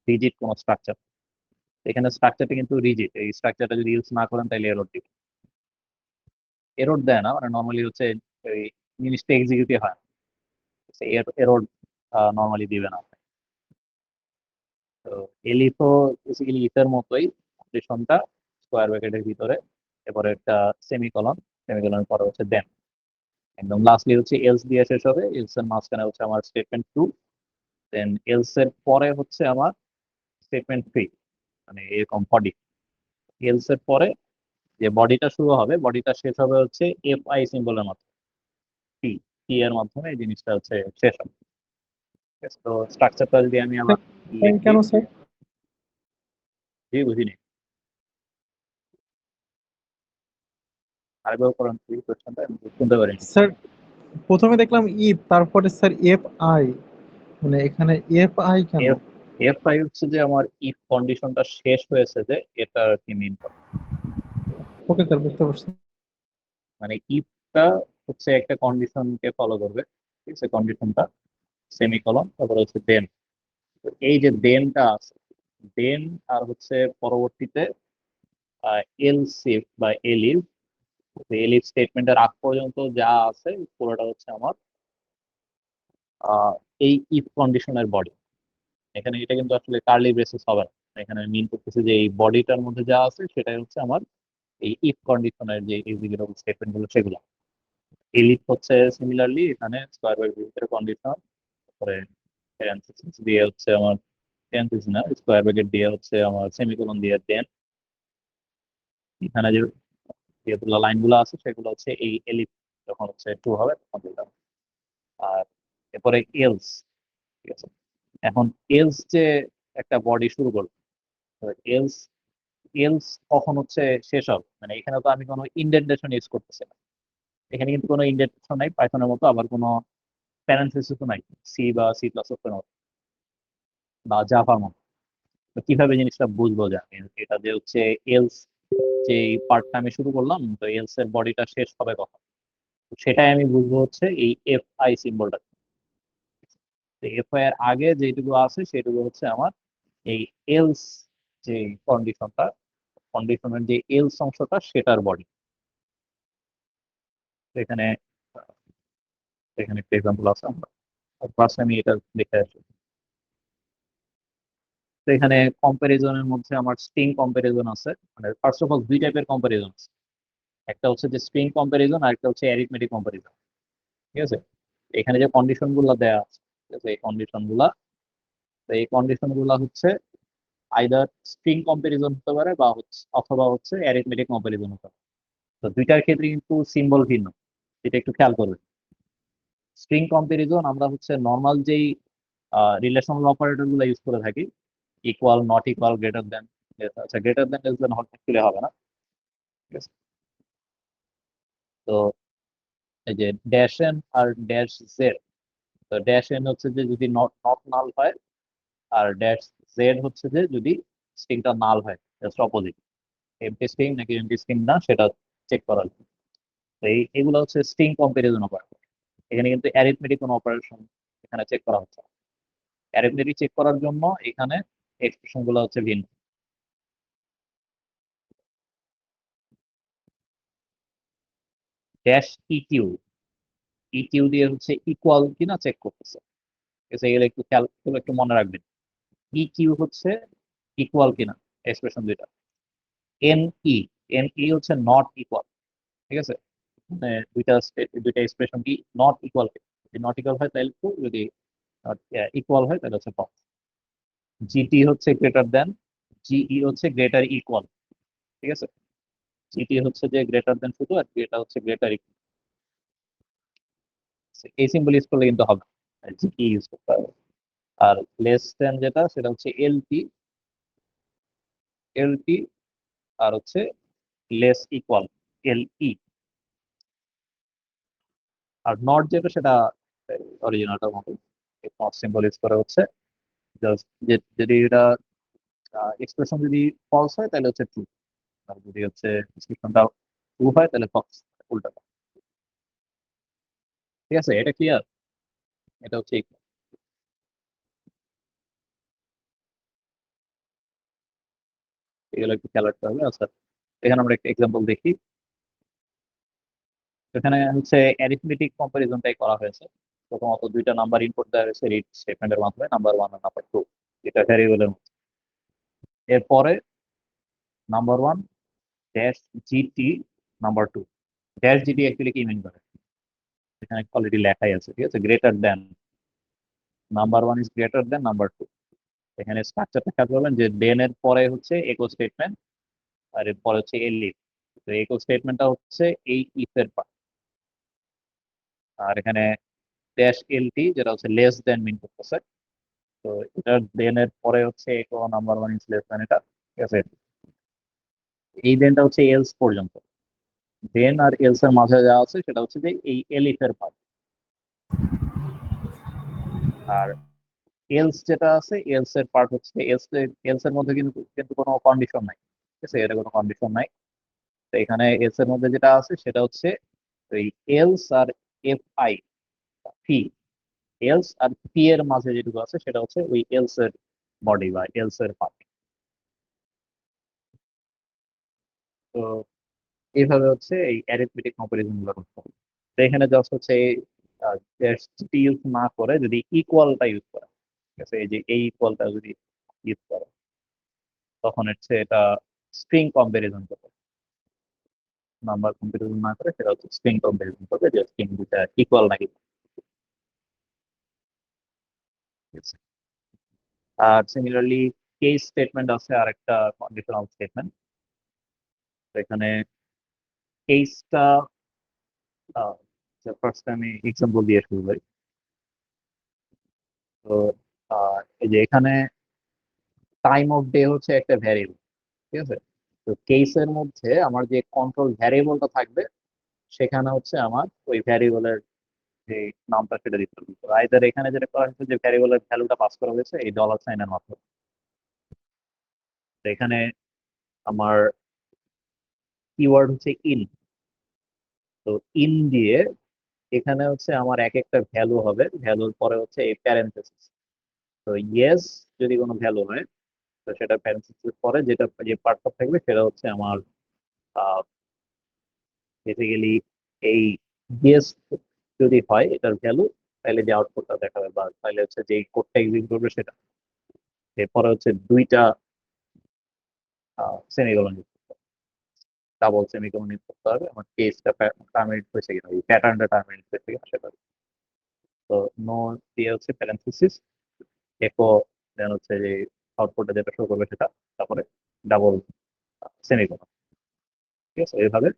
A: রিজিড কোনো স্ট্রাকচার, এখানে স্ট্রাকচারটা কিন্তু রিজিড, এই স্ট্রাকচারটা যদি ইউজ না করেন তাহলে এরর দিবে। এরর দেয় না, মানে নর্মালি হচ্ছে এই জিনিসটা এক্সিকিউটই হয়, এরর নর্মালি দিবে না। তো এলিফও বেসিক্যালি ইফের মতোই, কন্ডিশনটা স্কোয়ার ব্র্যাকেটের ভিতরে, এরপরে একটা সেমিকলন, সেমিকলনের পরে হচ্ছে দেন, একদম লাস্টলি হচ্ছে এলস দিয়ে শেষ হবে। এলস এর মাঝখানে হচ্ছে আমার স্টেটমেন্ট টু, দেন এলস এর পরে হচ্ছে আমার স্টেটমেন্ট থ্রি, মানে এরকম বডি। এলস এর পরে যে বডিটা শুরু হবে, বডিটা শেষ হবে হচ্ছে এফ আই সিম্বলের মাধ্যমে, টি, টি এর মাধ্যমে এই জিনিসটা হচ্ছে শেষ হবে, ঠিক আছে? তো স্ট্রাকচারটা যদি আমি আমার
C: টাইম
A: লিখি,
C: কেন স্যার?
A: জি বুঝিনি, আরেকবার করেন প্লিজ কোয়েশ্চেনটা, আমি শুনতে পারিনি।
C: স্যার প্রথমে দেখলাম ইফ, তারপরে স্যার এফ আই, মানে এখানে F I can?
A: F F I হচ্ছে যে আমার ইফ কন্ডিশনটা শেষ হয়েছে যে এটা আর কি মিন করে,
C: ওকে স্যার, বুঝতে পারছি।
A: মানে ইফটা হচ্ছে একটা কন্ডিশনকে ফলো করবে, ঠিক আছে। কন্ডিশনটা সেমিকলন, তারপরে হচ্ছে দেন। এই যে দেনটা আছে, দেন আর হচ্ছে পরবর্তীতে এলসিফ বা এলিফ, এলিফ স্টেটমেন্টের আগ পর্যন্ত যা আছে পুরোটা হচ্ছে আমার আহ, এই ইফ কন্ডিশনের বডি। এখানে এটা কিন্তু আসলে কার্লি ব্রেসেস হবে না, এখানে মিন করতেছে যে এই বডিটার মধ্যে যা আছে সেটাই হচ্ছে আমার এই ইফ কন্ডিশনের যে এক্সিকিউটেবল স্টেটমেন্ট গুলো সেগুলো। এলিফ হচ্ছে সিমিলারলি এখানে স্কোয়ার ব্র্যাকেটের কন্ডিশন, তারপরে parenthesis দিয়ে হচ্ছে আমার, parenthesis না, স্কোয়ার ব্র্যাকেট দিয়ে হচ্ছে আমার সেমিকোলন দিয়ে দেন, এখানে যে যেগুলো লাইন গুলো আছে সেগুলো হচ্ছে এই এলিফ যখন হচ্ছে ট্রু হবে তখন দিলাম। আর এরপরে এলস, ঠিক আছে। এখন এলস যে একটা বডি শুরু করলো, এলস এলস কখন হচ্ছে শেষ হবে, মানে এখানে তো আমি কোনো ইন্ডেন্টেশন ইউজ করতেছি না, এখানে কিন্তু কোনো ইন্ডেন্টেশন নাই পাইথনের মতো, আবার কোনো প্যারেন্থেসিসও নাই সি বা সি প্লাস এর মতো বা জাভার মতো। তো কিভাবে জিনিসটা বুঝবো যে আমি এটা যে হচ্ছে এলস, যে পার্টটা আমি শুরু করলাম, তো এলস এর বডিটা শেষ হবে কখন, তো সেটাই আমি বুঝবো হচ্ছে এই এফ আই সিম্বলটা। তো এফআই এর আগে যেটুকু আছে সেটুকু হচ্ছে আমার এই এলস যে কন্ডিশনটা, কন্ডিশনের যে এলস অংশটা সেটার বডি। এখানে এখানে একটা এক্সাম্পল আছে, আমরা ফার্স্ট আমি এটা দেখে আসি। তো এখানে কম্পারিজনের মধ্যে আমার স্ট্রিং কম্পারিজন আছে, মানে ফার্স্ট অফ অল দুই টাইপের কম্পারিজন আছে। একটা হচ্ছে যে স্ট্রিং কম্পারিজন আর একটা হচ্ছে অ্যারিথমেটিক কম্পারিজন। ঠিক আছে, এখানে যে কন্ডিশন গুলা দেওয়া আছে, ঠিক আছে, এই কন্ডিশন গুলা, তো এই কন্ডিশন গুলা হচ্ছে আইদার স্ট্রিং কম্পারিজন হতে পারে বা হচ্ছে অথবা হচ্ছে অ্যারিথমেটিক কম্পারিজন হতে পারে। তো দুইটার ক্ষেত্রে কিন্তু সিম্বল ভিন্ন, এটা একটু খেয়াল করবেন। স্ট্রিং কম্পারিজন আমরা হচ্ছে নর্মাল যেই রিলেশনাল অপারেটর গুলো ইউজ করে থাকি, equal, not equal, greater than. আচ্ছা, greater than less than actually হবে না, ঠিক আছে। তো এই যে ড্যাশ এন আর ড্যাশ জেড, তো ড্যাশ এন হচ্ছে যে যদি নট নট নাল হয়, আর ড্যাশ জেড হচ্ছে যে যদি স্ট্রিংটা নাল হয়, জাস্ট অপোজিট, এমটি স্ট্রিং নাকি এমটি স্ট্রিং না সেটা চেক করার জন্য। তো এইগুলো হচ্ছে স্ট্রিং কম্পারিজন অপারেটর। এখানে কিন্তু অ্যারিথমেটিক কোনো অপারেশন এখানে চেক করা হচ্ছে না। অ্যারিথমেটিক চেক করার জন্য এখানে এক্সপ্রেশন গুলো হচ্ছে ভিন্ন। ড্যাশ ইকিউ, ইকিউ দিয়ে হচ্ছে ইকুয়াল কিনা চেক করতেছে, ঠিক আছে, এগুলো একটু খেয়াল, এগুলো একটু মনে রাখবেন। ইকিউ হচ্ছে ইকুয়াল কিনা এক্সপ্রেশন দুইটা। এন ই, এন ই হচ্ছে নট ইকুয়াল, ঠিক আছে, মানে দুইটা এক্সপ্রেশন কি নট ইকুয়াল, যদি নট ইকুয়াল হয় তাহলে ট্রু, যদি ইকুয়াল হয় তাহলে হচ্ছে ফলস। জিটি হচ্ছে গ্রেটার দেন, জিই হচ্ছে গ্রেটার ইকুয়াল, ঠিক আছে, জিটি হচ্ছে যে গ্রেটার দেন শুধু, আর এটা হচ্ছে গ্রেটার ইকুয়াল। এই সিম্বল ইউজ করলে কিন্তু হবে, জিটি ইউজ করতে হবে। আর লেস দেন যেটা সেটা হচ্ছে এলটি, এলটি, আর হচ্ছে লেস ইকুয়াল, এলই। আর নট যেটা সেটা অরিজিনালটার মতো, নট সিম্বল ইউজ করে হচ্ছে জাস্ট, যদি এটা এক্সপ্রেশন যদি ফলস হয় তাহলে হচ্ছে ট্রু, আর যদি হচ্ছে এক্সপ্রেশনটা ট্রু হয় তাহলে ফলস, উল্টাটা। ঠিক আছে, এটা ক্লিয়ার? এটা হচ্ছে এগুলো একটু খেয়াল রাখতে হবে। আচ্ছা, এখানে আমরা একটা এক্সাম্পল দেখি। এখানে হচ্ছে অ্যারিথমেটিক কম্পারিজনটাই করা হয়েছে। প্রথমত দুইটা নাম্বার ইনপুট দেওয়া হয়েছে রিড স্টেটমেন্টের মাধ্যমে, নাম্বার ওয়ান আর নাম্বার টু, এটা ভ্যারিয়েবলের মধ্যে। এরপরে number one dash GT number two, dash GT actually কি মিন করে এখানে অলরেডি লেখাই আছে, ঠিক আছে, greater than, number one is greater than number two. এখানে স্ট্রাকচারটা খেয়াল করবেন যে দেন এর পরে হচ্ছে একো স্টেটমেন্ট, আর এর পরে হচ্ছে এল ইফ। তো একো স্টেটমেন্টটা হচ্ছে এই ইফ এর পার্ট, আর এখানে ড্যাশ এলটি যেটা হচ্ছে লেস দেন মিন করতেছে। তো এটার দেন এর পরে হচ্ছে একো number one is less than, এটা ঠিক আছে। এই দেনটা হচ্ছে এলস পর্যন্ত, দেন আর এলস এর মাঝে যা আছে সেটা হচ্ছে যে এই এলিফ এর পার্ট। আর এলস যেটা আছে, এলস এর পার্ট হচ্ছে এলস, এলস এর মধ্যে কিন্তু কিন্তু কোনো কন্ডিশন নাই, ঠিক আছে, এটা কোনো কন্ডিশন নাই। তো এখানে এলস এর মধ্যে যেটা আছে সেটা হচ্ছে ওই এলস আর এফ আই পি, এলস আর পি এর মাঝে যেটুকু আছে সেটা হচ্ছে ওই এলস এর বডি বা এলস এর পার্ট। তো এইভাবে হচ্ছে এই অ্যারিথমেটিক কম্পারিজন গুলো করতে হবে। তো এখানে জাস্ট হচ্ছে ইউজ না করে যদি ইকুয়ালটা ইউজ করে, ঠিক আছে, এই যে এই ইকুয়ালটা যদি ইউজ করে তখন হচ্ছে এটা স্ট্রিং কম্পারিজন করবে, নাম্বার কম্পারিজন না করে সেটা হচ্ছে স্ট্রিং কম্পারিজন করবে যে স্ট্রিং দুটা ইকুয়াল নাকি, ঠিক আছে। আর সিমিলারলি কেস স্টেটমেন্ট আছে আর একটা কন্ডিশনাল স্টেটমেন্ট। এখানে কেসটা ফার্স্ট আমি এক্সাম্পল দিয়ে শুরু করি। তো এই যে এখানে টাইম অফ ডে হচ্ছে একটা ভ্যারিয়েবল, ঠিক আছে। তো কেসের মধ্যে আমার যে কন্ট্রোল ভ্যারিয়েবলটা থাকবে সেখানে হচ্ছে আমার ওই ভ্যারিয়েবলের যে নামটা সেটা দিতে হবে। তো আইদার এখানে যেটা করা হয়েছে যে ভ্যারিয়েবলের ভ্যালুটা পাস করা হয়েছে এই ডলার সাইনের মাধ্যমে। তো এখানে আমার কিওয়ার্ড হচ্ছে ইন, তো ইন দিয়ে এখানে হচ্ছে আমার এক একটা ভ্যালু হবে, ভ্যালুর পরে হচ্ছে এই প্যারেন্থেসিস। তো ইয়েস যদি কোনো ভ্যালু হয়, তো সেটা প্যারেন্থেসিস পরে যেটা যে পার্টটা থাকবে সেটা হচ্ছে আমার বেসিক্যালি এই ইয়েস যদি হয় এটার ভ্যালু, তাহলে যে আউটপুটটা দেখাবে বা তাহলে হচ্ছে যে কোডটা এক্সিকিউট করবে সেটা। এরপরে হচ্ছে দুইটা সেমিকোলন, ডাবল সেমিকোলন ইউজ করতে হবে আমার কেসটা টার্মিনেট হয়েছে কিনা, এই প্যাটার্নটা টার্মিনেট হয়েছে কিনা সেটা। তো নো দিয়ে হচ্ছে প্যারেন্থেসিস, একো, দেন হচ্ছে যে আউটপুটটা যেটা শো করবে সেটা, তারপরে ডাবল সেমিকোলন। ঠিক আছে এইভাবে।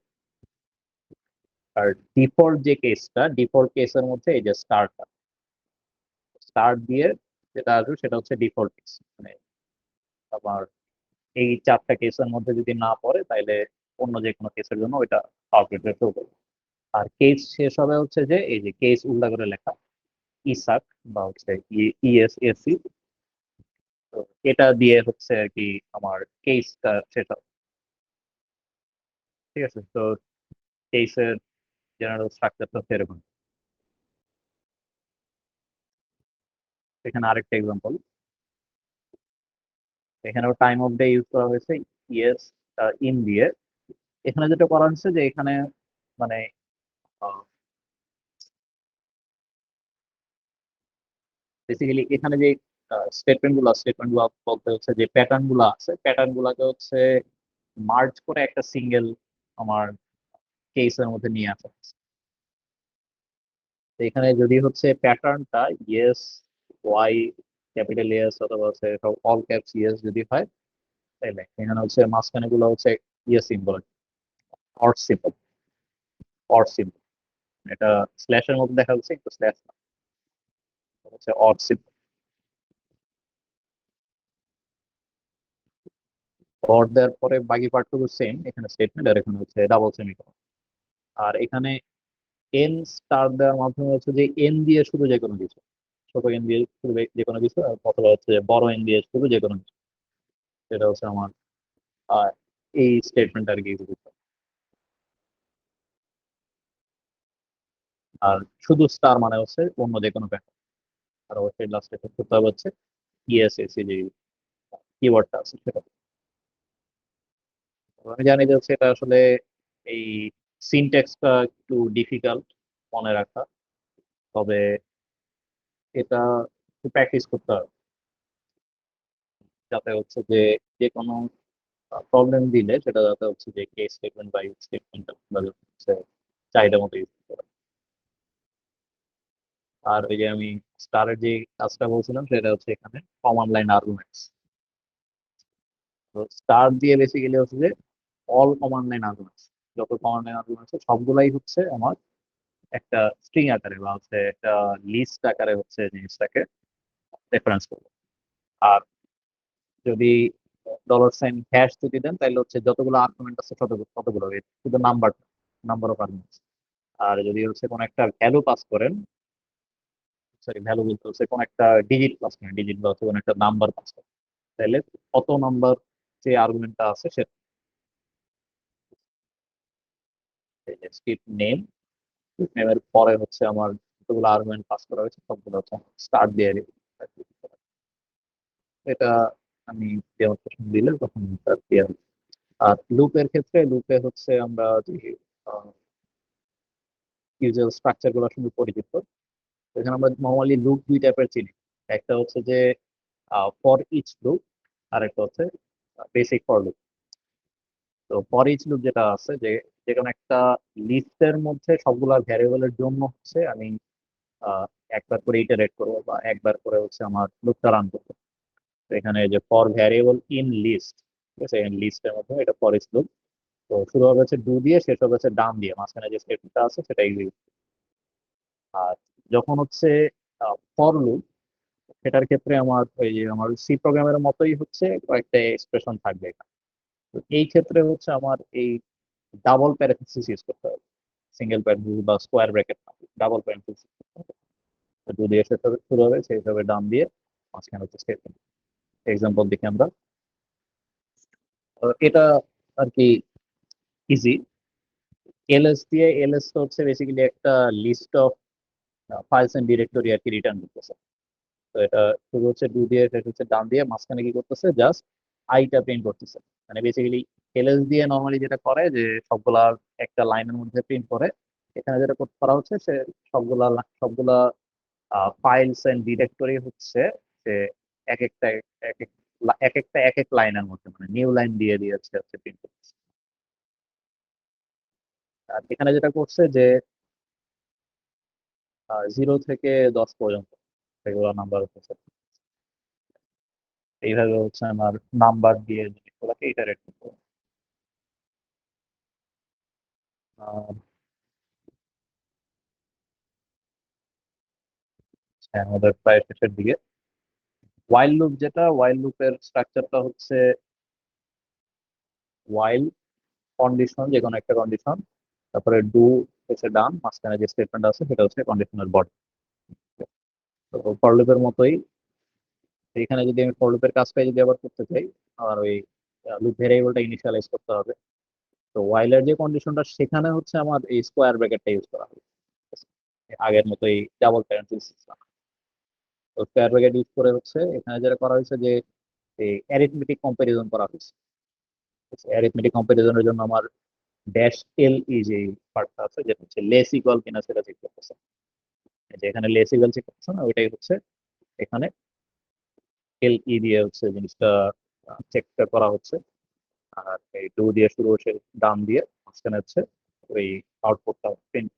A: আর ডিফল্ট যে কেসটা, ডিফল্ট কেসের মধ্যে এই যে স্টারটা, স্টার দিয়ে যেটা আসবে সেটা হচ্ছে ডিফল্ট কেস। মানে আবার এই চারটা কেসের মধ্যে যদি না পড়ে তাহলে অন্য যে কোনো কেসের জন্য ওইটা আউটপুটে শো করবে। আর কেস শেষ হবে হচ্ছে যে এই যে কেস উল্টা করে লেখা ইসাক বা হচ্ছে ইএসএসি। তো এটা দিয়ে হচ্ছে আর কি আমার কেসটা শেষ হবে। ঠিক আছে, তো কেসের জেনারেল স্ট্রাকচারটা সেরকম। এখানে আরেকটা এক্সাম্পল, এখানেও টাইম অফ ডে ইউজ করা হয়েছে ইয়েস ইন দিয়ে। এখানে যেটা করা হচ্ছে যে এখানে মানে বেসিক্যালি এখানে যে স্টেটমেন্ট গুলো বলতে হচ্ছে যে প্যাটার্ন গুলো আছে, প্যাটার্ন গুলাকে হচ্ছে মার্জ করে একটা সিঙ্গেল আমার কেসের মধ্যে নিয়ে আসা হচ্ছে। তো এখানে যদি হচ্ছে প্যাটার্নটা ইয়েস ওয়াই ক্যাপিটাল ইয়েস অথবা হচ্ছে অল ক্যাপস ইয়েস যদি হয়, তাহলে এখানে হচ্ছে মাঝখানে গুলো হচ্ছে ইয়ে symbol, or symbol, or symbol. এটা স্ল্যাশের মধ্যে দেখা যাচ্ছে কিন্তু স্ল্যাশ না, হচ্ছে অর সিম্বল। অর দেওয়ার পরে বাকি পার্টটুকু সেম, এখানে স্টেটমেন্ট আর এখানে হচ্ছে ডাবল সেমিকোলন। আর এখানে এন স্টার দেওয়ার মাধ্যমে হচ্ছে যে এন দিয়ে শুরু যে কোনো কিছু, ছোট এন দিয়ে শুরু যে কোনো কিছু, অথবা হচ্ছে বড় এন দিয়ে শুরু যে কোনো কিছু, সেটা হচ্ছে আমার আহ, এই স্টেটমেন্ট আর কি use করতে হবে। আর শুধু স্টার মানে হচ্ছে অন্য যে কোনো প্যাটার্ন। আর অবশ্যই লাস্টে করতে হবে হচ্ছে ইএসএসি যে কিওয়ার্ডটা আছে সেটা। তো আমি জানি যে হচ্ছে এটা আসলে এই সিনট্যাক্সটা একটু ডিফিকাল্ট মনে রাখা, তবে এটা একটু প্র্যাকটিস করতে হবে যাতে হচ্ছে যে যে কোনো প্রবলেম দিলে সেটা যাতে হচ্ছে যে কেস স্টেটমেন্ট বা ইফ স্টেটমেন্ট হচ্ছে চাহিদা মতো ইউজ করতে পারে। আর ওই যে আমি স্টারের যে কাজটা বলছিলাম সেটা হচ্ছে এখানে কমান্ড লাইন আর্গুমেন্টস। তো স্টার দিয়ে বেসিক্যালি হচ্ছে যে অল কমান্ড লাইন আর্গুমেন্টস, যত কমান্ড লাইন আর্গুমেন্টস সবগুলাই হচ্ছে আমার একটা স্ট্রিং আকারে বা হচ্ছে একটা লিস্ট আকারে হচ্ছে জিনিসটাকে রেফারেন্স করবে। আর যদি $সাইন # যদি দেন তাহলে হচ্ছে যতগুলো আর্গুমেন্ট আছে ততগুলো শুধু নাম্বার অফ আর্গুমেন্টস। আর যদি হচ্ছে কোনো একটা ভ্যালু পাস করেন, সরি ভ্যালু বলতে হচ্ছে কোনো একটা ডিজিট পাস করেন, ডিজিট বা হচ্ছে কোনো একটা নাম্বার পাস করেন, তাহলে কত নাম্বার যে আর্গুমেন্টটা আছে সে স্ট্রিপ নেম, নেমের পরে হচ্ছে আমার যতগুলো আর্গুমেন্ট পাস করা হয়েছে সবগুলো হচ্ছে স্টার্ট দিয়ে দিই। এটা আমি ডেমনস্ট্রেশন দিলে তখন তার দিয়ে হবে। আর লুপের ক্ষেত্রে লুপে হচ্ছে আমরা যে ইউজুয়াল স্ট্রাকচার গুলো শুধু পরিচিত। এখানে আমরা নর্মালি লুপ দুই টাইপের চিনি, একটা হচ্ছে যে ফর ইচ লুপ, আর একটা হচ্ছে বেসিক ফর লুপ। তো ফর ইচ লুপ যেটা আছে যে যে কোনো একটা লিস্টের মধ্যে সবগুলা ভ্যারিয়েবলের জন্য হচ্ছে আমি আহ, একবার করে ইটারেট করবো বা একবার করে হচ্ছে আমার লুপটা রান করবো। তো এখানে যে ফর ভ্যারিয়েবল ইন লিস্ট, ঠিক আছে, লিস্টের মধ্যে এটা ফর ইচ লুপ। তো শুরু হবে হচ্ছে ডু দিয়ে, শেষ হবে হচ্ছে ডান দিয়ে, মাঝখানে যে স্টেটমেন্টটা আছে সেটা এক্সিকিউট। আর যখন হচ্ছে ফর লুপ, সেটার ক্ষেত্রে আমার ওই যে আমার সি প্রোগ্রামের মতোই হচ্ছে কয়েকটা এক্সপ্রেশন থাকবে এখানে। তো এই ক্ষেত্রে হচ্ছে আমার এই ডাবল প্যারেন্থেসিস ইউজ করতে হবে, সিঙ্গেল প্যারেন্থেসিস বা স্কোয়ার ব্র্যাকেট, ডাবল প্যারেন্থেসিস। যদি এর সাথে শুরু হবে সেই হিসাবে ডান দিয়ে, মাঝখানে হচ্ছে স্টেটমেন্ট। এক্সাম্পল দেখি আমরা। এটা আর কি ইজি। এলএস দিয়ে, এলএস তো হচ্ছে বেসিক্যালি একটা list of files and directory আর কি রিটার্ন করতেছে। তো এটা শুরু হচ্ছে ডু দিয়ে, এটা হচ্ছে ডান দিয়ে, মাঝখানে কি করতেছে, জাস্ট আইটা প্রিন্ট করতেছে। মানে বেসিক্যালি এলএস দিয়ে নর্মালি যেটা করে যে সবগুলা একটা লাইনের মধ্যে প্রিন্ট করে, এখানে যেটা করা হচ্ছে সে সবগুলা ফাইলস এন্ড ডিরেক্টরি হচ্ছে যে এক একটা এক এক এক এক লাইনের মধ্যে, মানে নিউ লাইন দিয়ে দিয়েছে হচ্ছে প্রিন্ট করতেছে। আর এখানে যেটা করছে যে 0 থেকে 10 পর্যন্ত এগুলো নাম্বার হচ্ছে, এইভাবে হচ্ছে আমার নাম্বার দিয়ে জিনিসগুলোকে ইটারেট করতে হবে। আর হ্যাঁ, আমাদের প্রায় শেষের দিকে। ওয়াইল লুপ, যেটা ওয়াইল লুপের স্ট্রাকচারটা হচ্ছে ওয়াইল কন্ডিশন, যে কোনো একটা কন্ডিশন, তারপরে ডু হচ্ছে ডান, মাঝখানে যে স্টেটমেন্ট আছে সেটা হচ্ছে কন্ডিশনাল বডি। তো ফর লুপের মতোই এখানে যদি আমি ফর লুপের কাজটা যদি আবার করতে চাই, আর ওই লুপ ভেরিয়েবলটা ইনিশিয়ালাইজ করতে হবে। তো ওয়াইলের যে কন্ডিশনটা সেখানে হচ্ছে আমার এই স্কোয়ার ব্র্যাকেটটা ইউজ করা হবে, আগের মতোই ডাবল প্যারেন্থেসিস। তো স্কোয়ার ব্র্যাকেট ইউজ করে হচ্ছে এখানে যেটা করা হয়েছে যে এই অ্যারিথমেটিক কম্পারিজন করা হয়েছে। অ্যারিথমেটিক কম্পারিজনের জন্য আমার ড্যাশ এল ই যে পার্টটা আছে, যেটা হচ্ছে লেস ইকুয়াল কিনা সেটা চেক করতেছে। যে এখানে লেস ইকুয়াল চেক করতেছে না, ওইটাই হচ্ছে এখানে এল ই দিয়ে হচ্ছে জিনিসটা চেকটা করা হচ্ছে। আর এই ডু দিয়ে শুরু হচ্ছে ডান দিয়ে, মাঝখানে হচ্ছে ওই আউটপুটটা প্রিন্ট।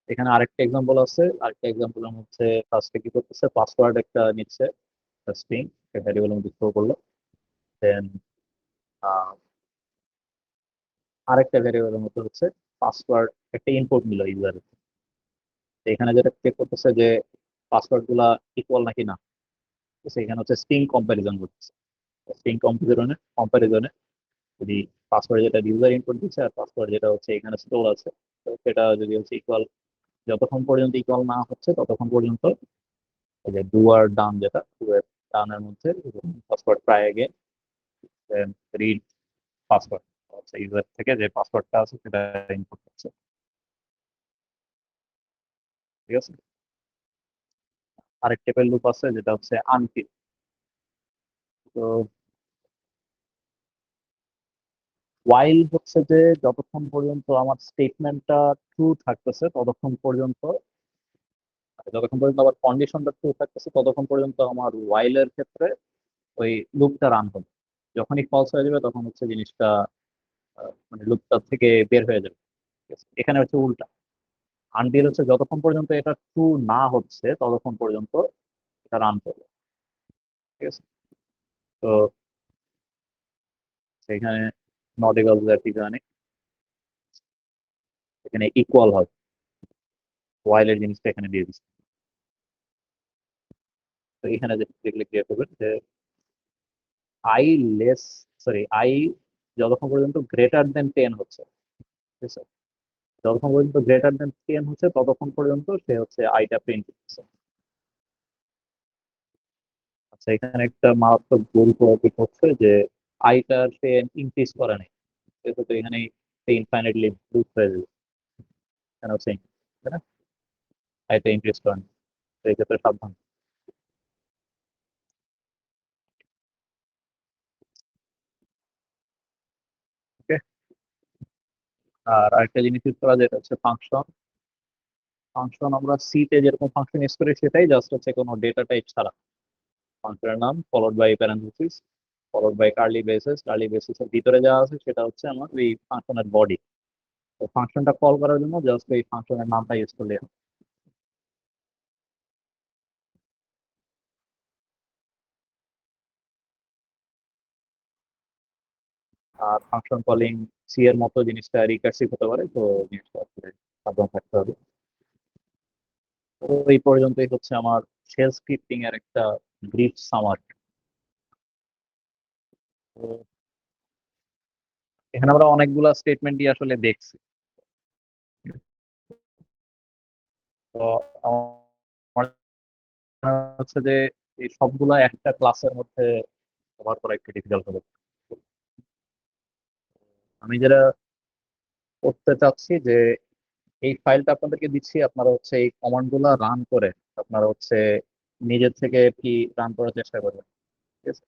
A: এখানে আরেকটা এক্সাম্পল আছে, আরেকটা এক্সাম্পল হচ্ছে ফার্স্টে কি করতেছে, পাসওয়ার্ড একটা নিচ্ছে স্ট্রিং, ভ্যারিয়েবলের মধ্যে থ্রো করলো, দেন আরেকটা ভ্যারিয়েবলের মধ্যে হচ্ছে পাসওয়ার্ড একটা ইনপুট নিল ইউজার। এখানে যেটা চেক করতেছে যে পাসওয়ার্ড গুলা ইকুয়াল নাকি না, তো সেখানে হচ্ছে স্ট্রিং কম্পারিজন করতেছে। স্ট্রিং কম্পারিজনে যদি পাসওয়ার্ড যেটা ইউজার ইনপুট দিচ্ছে আর পাসওয়ার্ড যেটা হচ্ছে এখানে স্টোর আছে, তো সেটা যদি হচ্ছে ইকুয়াল, যতক্ষণ পর্যন্ত ইকুয়াল না হচ্ছে ততক্ষণ পর্যন্ত এই যে ডু আর ডান, যেটা ডু এর ডানের মধ্যে password try again, then read password, হচ্ছে ইউজার থেকে যে পাসওয়ার্ডটা আছে সেটা ইনপুট করছে। ঠিক আছে। আরেক টাইপের লুপ আছে যেটা হচ্ছে আনটিল। তো ওয়াইল হচ্ছে যে যতক্ষণ পর্যন্ত আমার স্টেটমেন্টটা ট্রু থাকতেছে ততক্ষণ পর্যন্ত, যতক্ষণ পর্যন্ত আমার কন্ডিশনটা ট্রু থাকতেছে ততক্ষণ পর্যন্ত আমার ওয়াইলের ক্ষেত্রে ওই লুপটা রান হবে। যখনই ফলস হয়ে যাবে তখন হচ্ছে জিনিসটা মানে লুপটা থেকে বের হয়ে যাবে। ঠিক আছে? এখানে হচ্ছে উল্টা, আনটিল হচ্ছে যতক্ষণ পর্যন্ত এটা ট্রু না হচ্ছে ততক্ষণ পর্যন্ত এটা রান করবে। ঠিক আছে। তো সেখানে নট ইকুয়াল টু দ্যাট, এখানে ইকুয়াল হবে, ওয়াইলের জিনিসটা এখানে দিয়ে দিচ্ছে। তো এখানে যে দেখলে ক্লিয়ার করবেন যে আই লেস, সরি আই যতক্ষণ পর্যন্ত গ্রেটার দেন 10 হচ্ছে, ঠিক আছে, যতক্ষণ পর্যন্ত গ্রেটার দেন 10 হচ্ছে ততক্ষণ পর্যন্ত সে হচ্ছে আইটা প্রিন্ট করতেছে। আচ্ছা, এখানে একটা মারাত্মক ভুল টপিক হচ্ছে যে আইটা সে ইনক্রিজ করে নাই, সেহেতু এখানে ইনফাইনাইটলি লুপ হয়ে যাবে। কেন হচ্ছে তাই না, আইটা ইনক্রিজ করে না, তো এই ক্ষেত্রে সাবধান। ওকে। আর আরেকটা জিনিস ইউজ করা যেটা হচ্ছে ফাংশন। ফাংশন আমরা সি তে যেরকম ফাংশন ইউজ করি সেটাই, জাস্ট হচ্ছে কোনো ডেটা টাইপ ছাড়া। ফাংশনের নাম followed by parenthesis, followed by curly braces, curly ব্রেসেসের ভিতরে যা আছে সেটা হচ্ছে আমার এই ফাংশনের বডি। তো ফাংশনটা কল করার জন্য জাস্ট এই ফাংশনের নামটা ইউজ করলে হবে। আর ফাংশন কলিং সি এর মতো জিনিসটা রিকার্সিভ হতে পারে, তো জিনিসটা আসলে সাবধান থাকতে হবে। তো এই পর্যন্তই হচ্ছে আমার শেল স্ক্রিপ্টিং এর একটা ব্রিফ সামার। তো এখানে আমরা অনেকগুলা স্টেটমেন্টই আসলে দেখছি। তো আমার হচ্ছে যে এই সবগুলা একটা ক্লাসের মধ্যে কভার করা একটু ডিফিকাল্ট হবে। আমি যেটা করতে চাচ্ছি যে এই ফাইলটা আপনাদেরকে দিচ্ছি, আপনারা হচ্ছে এই কমান্ড গুলা রান করে আপনারা হচ্ছে নিজের থেকে কি রান করার চেষ্টা করবেন। ঠিক আছে,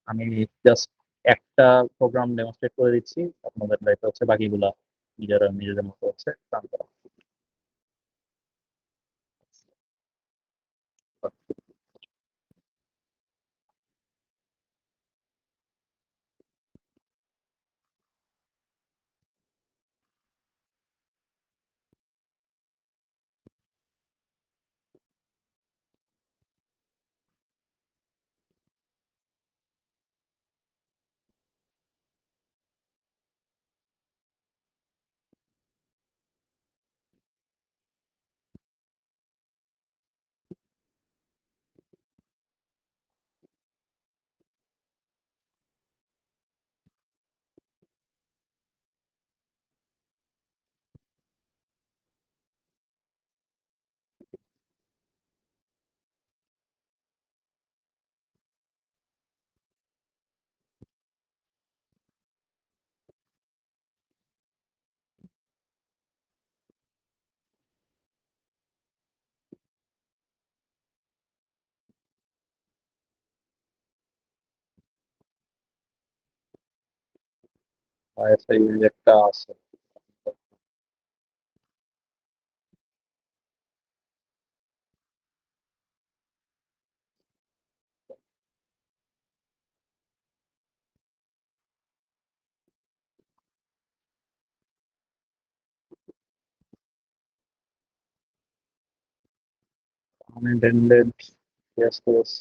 A: আমি জাস্ট একটা প্রোগ্রাম ডেমনস্ট্রেট করে দিচ্ছি, আপনাদের দায়িত্ব হচ্ছে বাকিগুলা নিজেরা নিজেদের মতো হচ্ছে রান করা। আইএসআই একটা আছে। Unintended gestures.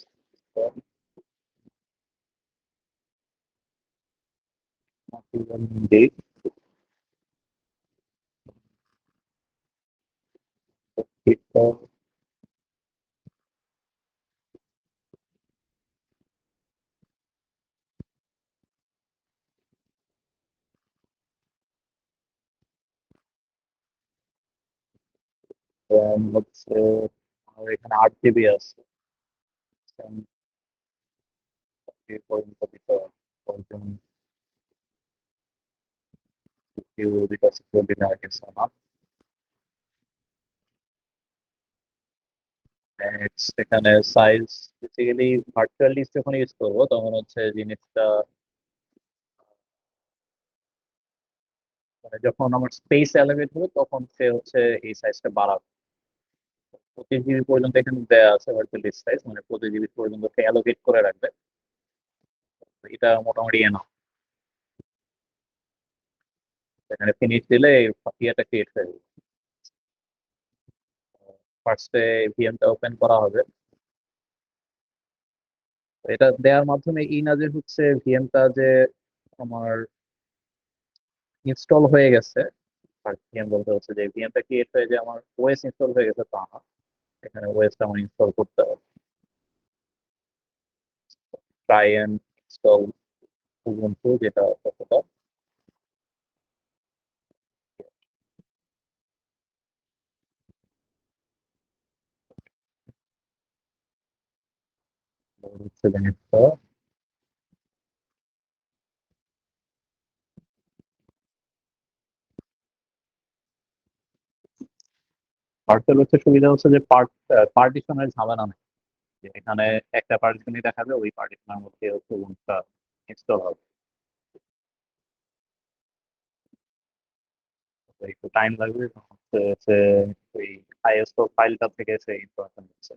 A: Not even date. People. হচ্ছে আমার এখানে 8 জিবি আছে। এই পর্যন্ত দিতে হবে। পর্যন্ত কেউ বিকাশে কেউ দিনে আগে না। এখানে সাইজ বেসিক্যালি ভার্চুয়াল লিস্ট যখন ইউজ করবো তখন হচ্ছে জিনিসটা মানে যখন আমার স্পেস অ্যালোকেট হবে তখন সে হচ্ছে এই সাইজটা বাড়াবে। 25 জিবি পর্যন্ত এখানে দেওয়া আছে ভার্চুয়াল লিস্ট সাইজ, মানে 25 জিবি পর্যন্ত সে অ্যালোকেট করে রাখবে। এটা মোটামুটি এনাফ। এখানে ফিনিশ দিলে ইয়েটা ক্রিয়েট হয়ে যাবে। ফার্স্টে ভিএমটা ওপেন করা হবে। এটা দেওয়ার মাধ্যমে এই না যে হচ্ছে ভিএমটা যে আমার ইনস্টল হয়ে গেছে, আর ভিএম বলতে হচ্ছে যে ভিএমটা ক্রিয়েট হয়ে যে আমার ওএস ইনস্টল হয়ে গেছে তা না। এখানে ওএসটা আমার ইনস্টল করতে হবে। ট্রাই এন্ড ইনস্টল উবুন্টু, যেটা কতটা হচ্ছে জিনিসটা। পার্টের হচ্ছে সুবিধা হচ্ছে যে পার্টিশনের ঝামেলা নেই, যে এখানে একটা পার্টিশনই দেখাবে, ওই পার্টিশনের মধ্যে হচ্ছে উবুন্টুটা ইনস্টল হবে। তো একটু টাইম লাগবে, তখন হচ্ছে হচ্ছে ওই আইএসও ফাইলটা থেকে সে ইনফরমেশন দিচ্ছে।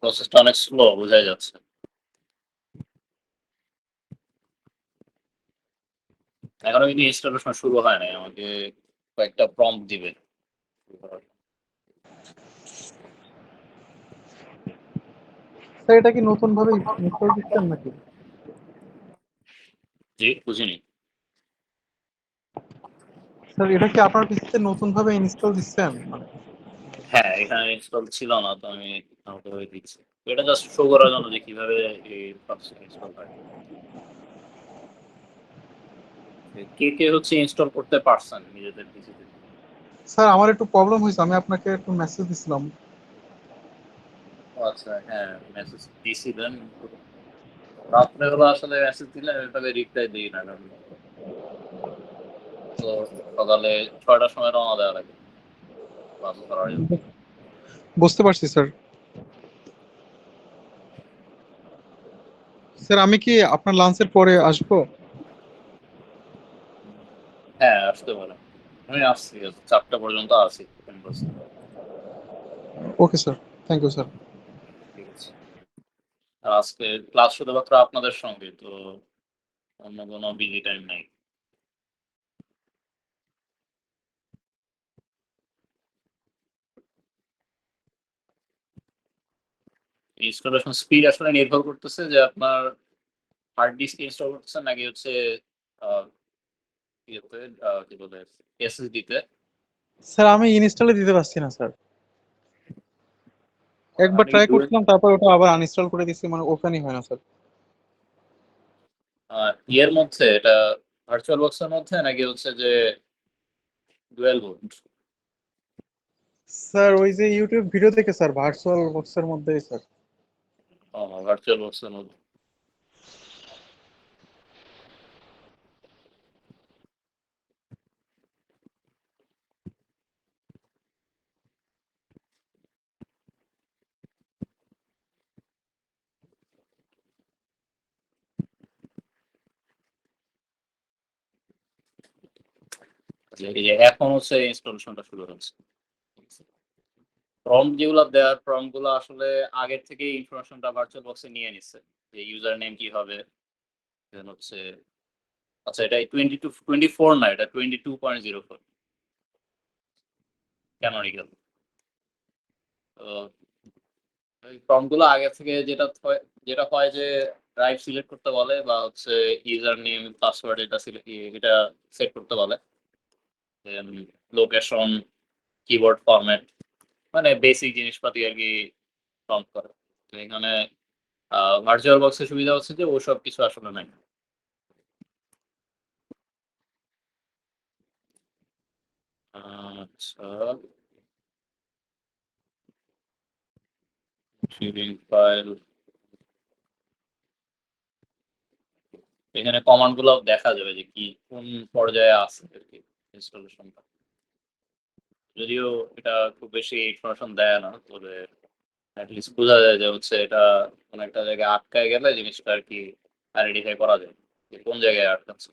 G: প্রসেসটা অনেক স্লো বোঝাই যাচ্ছে। এখনো কিন্তু ইনস্টলেশন শুরু হয় নাই, আমাকে কয়েকটা প্রম্পট দিবে।
C: স্যার এটা কি নতুন ভাবে ইনস্টল দিচ্ছেন নাকি?
G: জি, বুঝিনি।
C: স্যার এটা কি আপনার পিসিতে নতুন ভাবে ইনস্টল দিচ্ছেন মানে?
G: হ্যাঁ, এখানে ইনস্টল ছিল না, তো আমি আমাকে ওই দিচ্ছি। তো এটা জাস্ট শো করার জন্য যে কিভাবে এই প্রসেস ইনস্টল হয়। কে কে হচ্ছে ইনস্টল করতে পারছেন নিজেদের পিসিতে?
C: স্যার আমার একটু প্রবলেম হয়েছে, আমি আপনাকে একটু মেসেজ দিছিলাম।
G: আচ্ছা, হ্যাঁ, মেসেজ দিছিলেন। রাত্রে হলো আসলে মেসেজ দিলে এভাবে রিপ্লাই দিই না, কারণ তো সকালে 6টার সময় রওনা দেওয়া লাগে ক্লাস করার জন্য।
C: বুঝতে পারছি স্যার। স্যার আমি কি আপনার লাঞ্চের পরে আসবো?
G: হ্যাঁ, আসতে পারে। আমি আসছি, 4টা পর্যন্ত আছি ক্যাম্পাসে।
C: Okay sir, thank you sir.
G: ঠিক আছে। আর আজকে ক্লাস শুধুমাত্র আপনাদের সঙ্গে, তো অন্য কোনো বিজি টাইম নাই। ইনস্টলেশন স্পিড আসলে নির্ভর করতেছে যে আপনার হার্ড ডিস্ক ইনস্টল করতেছেন নাকি হচ্ছে আহ, ইয়েতে কি বলে এসএসডি তে।
C: স্যার আমি ইনস্টলে দিতে পারছি না স্যার। একবার
G: আপনি কি
C: ট্রাই করছিলাম, তারপর ওটা আবার আনইনস্টল করে দিচ্ছি, মানে ওপেনই হয় না স্যার।
G: ইয়ের মধ্যে এটা ভার্চুয়াল বক্সের মধ্যে নাকি হচ্ছে যে ডুয়েল বুট?
C: স্যার ওই যে ইউটিউব ভিডিও দেখে স্যার, ভার্চুয়াল বক্সের মধ্যেই স্যার।
G: ভার্চুয়াল বক্সের মধ্যে। এই যে এখন হচ্ছে ইনস্টলেশনটা শুরু হচ্ছে। প্রম্পট যেগুলো দেওয়ার প্রম্পট গুলো আসলে আগের থেকে ইনফরমেশনটা ভার্চুয়াল বক্সে নিয়ে নিচ্ছে, যে ইউজার নেম কি হবে, then হচ্ছে আচ্ছা এটা 24 না, এটা 22.04 ক্যানোনিক্যাল। তো এই প্রম্পট গুলো আগে থেকে যেটা হয় যে ড্রাইভ সিলেক্ট করতে বলে বা হচ্ছে ইউজার নেম পাসওয়ার্ড এটা সেট করতে বলে, দেন লোকেশন, কিবোর্ড ফরম্যাট, মানে বেসিক জিনিসপাতি আর কি প্রম্পট করে। তো এখানে ভার্চুয়াল বক্সের সুবিধা হচ্ছে যে ওসব কিছু আসলে নাই। আচ্ছা, ফাইল, এখানে কমান্ড গুলো দেখা যাবে যে কি কোন পর্যায়ে আছে আর কি ইনস্টলেশনটা। যদিও এটা খুব বেশি ইনফরমেশন দেয় না, তবে অ্যাটলিস্ট বোঝা যায় যে হচ্ছে এটা কোন একটা জায়গায় আটকায় গেলে জিনিসটা আর কি আইডেন্টিফাই করা যায় যে কোন জায়গায় আটকাচ্ছে।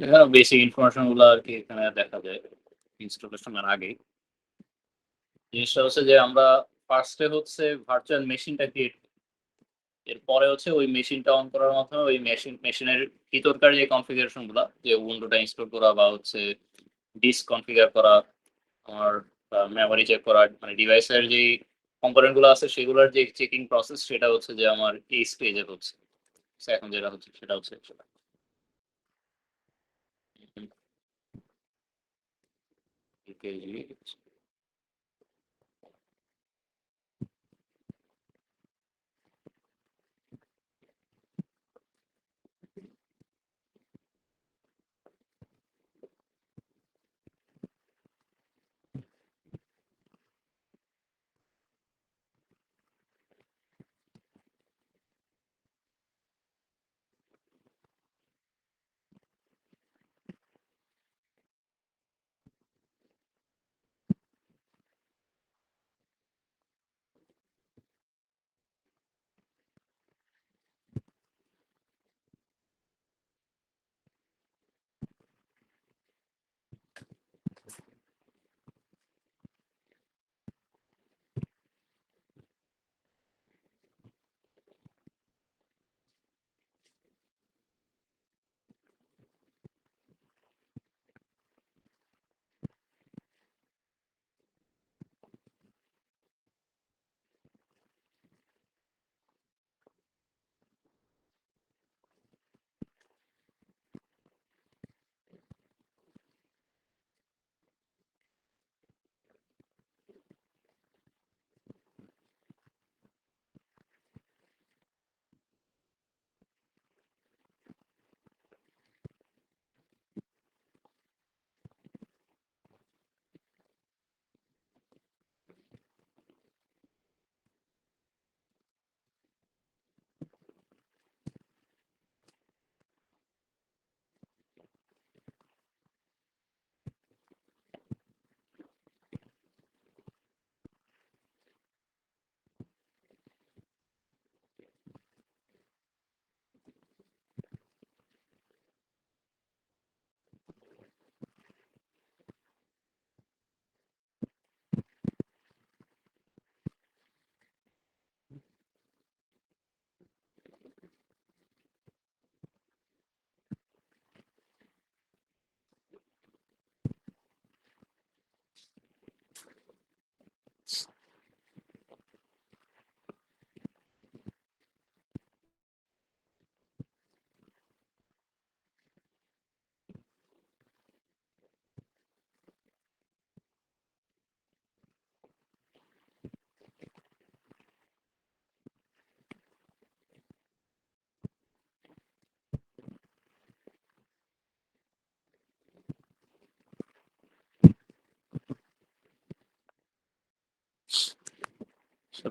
G: এখানে বেসিক ইনফরমেশন গুলো আর কি এখানে দেখা যায় ইনস্টলেশনের আগেই। জিনিসটা হচ্ছে যে আমরা ফার্স্টে হচ্ছে ভার্চুয়াল মেশিনটা ক্রিয়েট, এরপরে হচ্ছে ওই মেশিনটা অন করার মাধ্যমে ওই মেশিনের ভিতরকার যে কনফিগারেশন গুলা, যে উইন্ডোটা ইনস্টল করা বা হচ্ছে ডিস্ক কনফিগার করা, আমার মেমোরি চেক করা, মানে ডিভাইসের যে কম্পোনেন্ট গুলো আছে সেগুলোর যে চেকিং প্রসেস, সেটা হচ্ছে যে আমার এই স্টেজে হচ্ছে। So এখন যেটা হচ্ছে সেটা হচ্ছে সেটা। EKG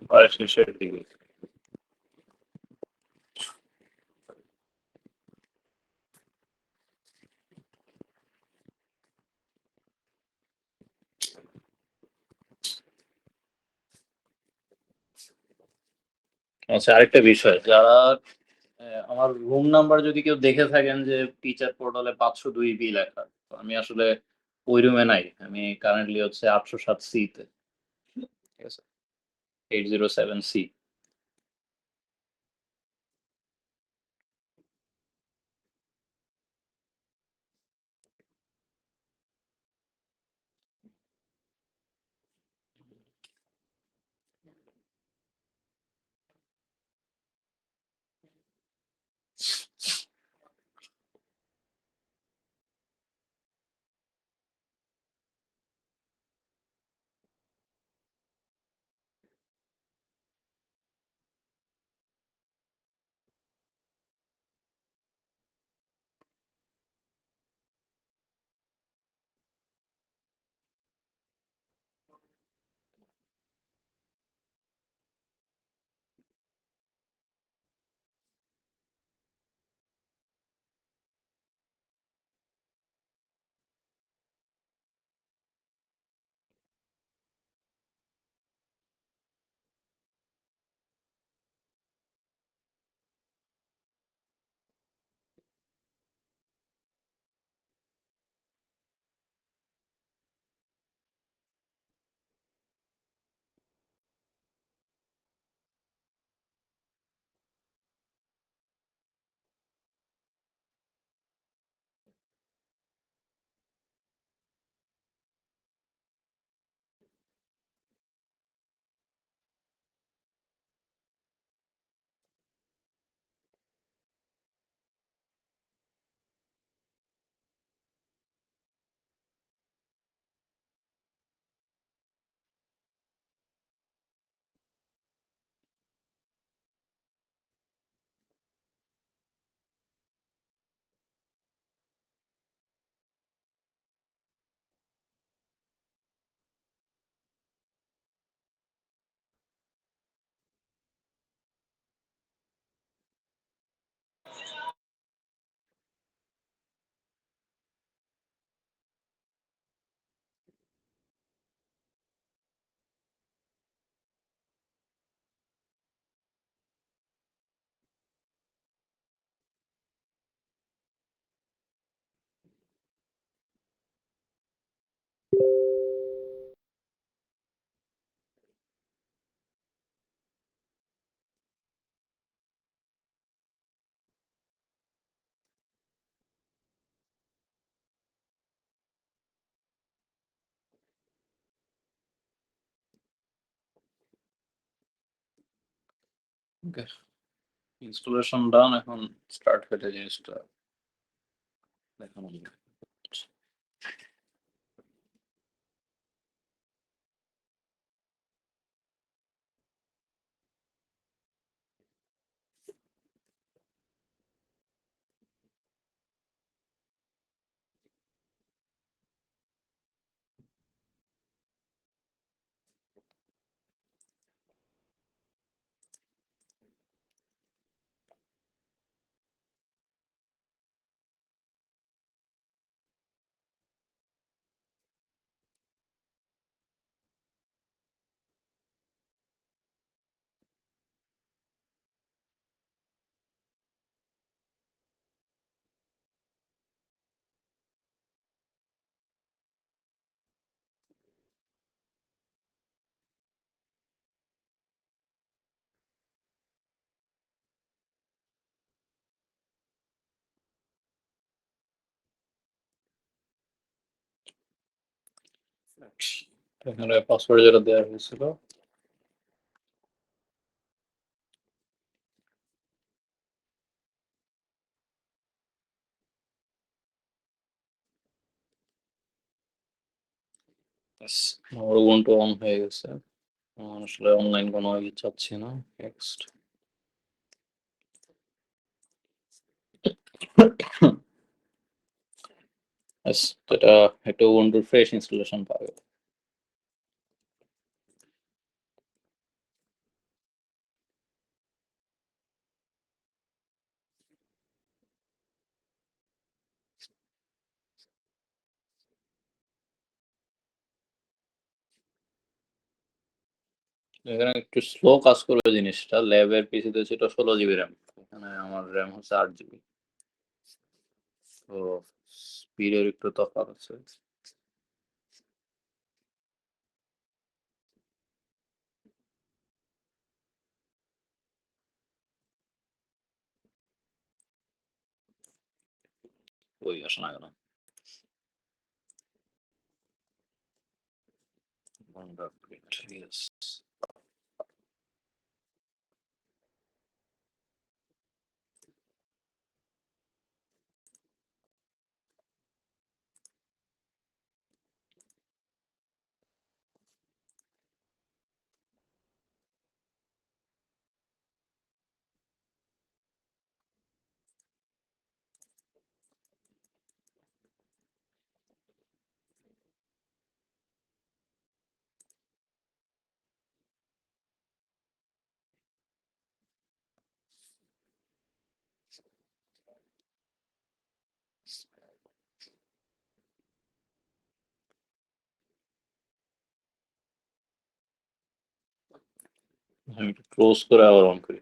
G: প্রায় শেষের দিকে। আচ্ছা, আরেকটা বিষয়, যারা আমার রুম নাম্বার যদি কেউ দেখে থাকেন যে টিচার পোর্টালে 502B লেখা, তো আমি আসলে ওই রুমে নাই, আমি কারেন্টলি হচ্ছে 807C তে। ঠিক আছে, 807C। ওকে, ইনস্টলেশন ডান, এখন স্টার্ট হতে জিনিসটা দেখানো যাবে। এখানে পাসওয়ার্ড যেটা দেওয়া হয়েছিল আমার ubuntu অন হয়ে গেছে। আমার আসলে অনলাইন কোনো ই চাচ্ছি না। নেক্সট। ব্যাস, তো এটা একটা ubuntu ফ্রেশ ইনস্টলেশন পাবে। এখানে একটু স্লো কাজ করবে জিনিসটা। ল্যাবের পিসিতে ছিল 16 জিবি র্যাম, এখানে আমার র্যাম হচ্ছে 8 জিবি। তো স্পিডের একটু তফাৎ আছে। ওই আসে না কেন? Yes. আমি একটু ক্লোজ করে আবার অন করি।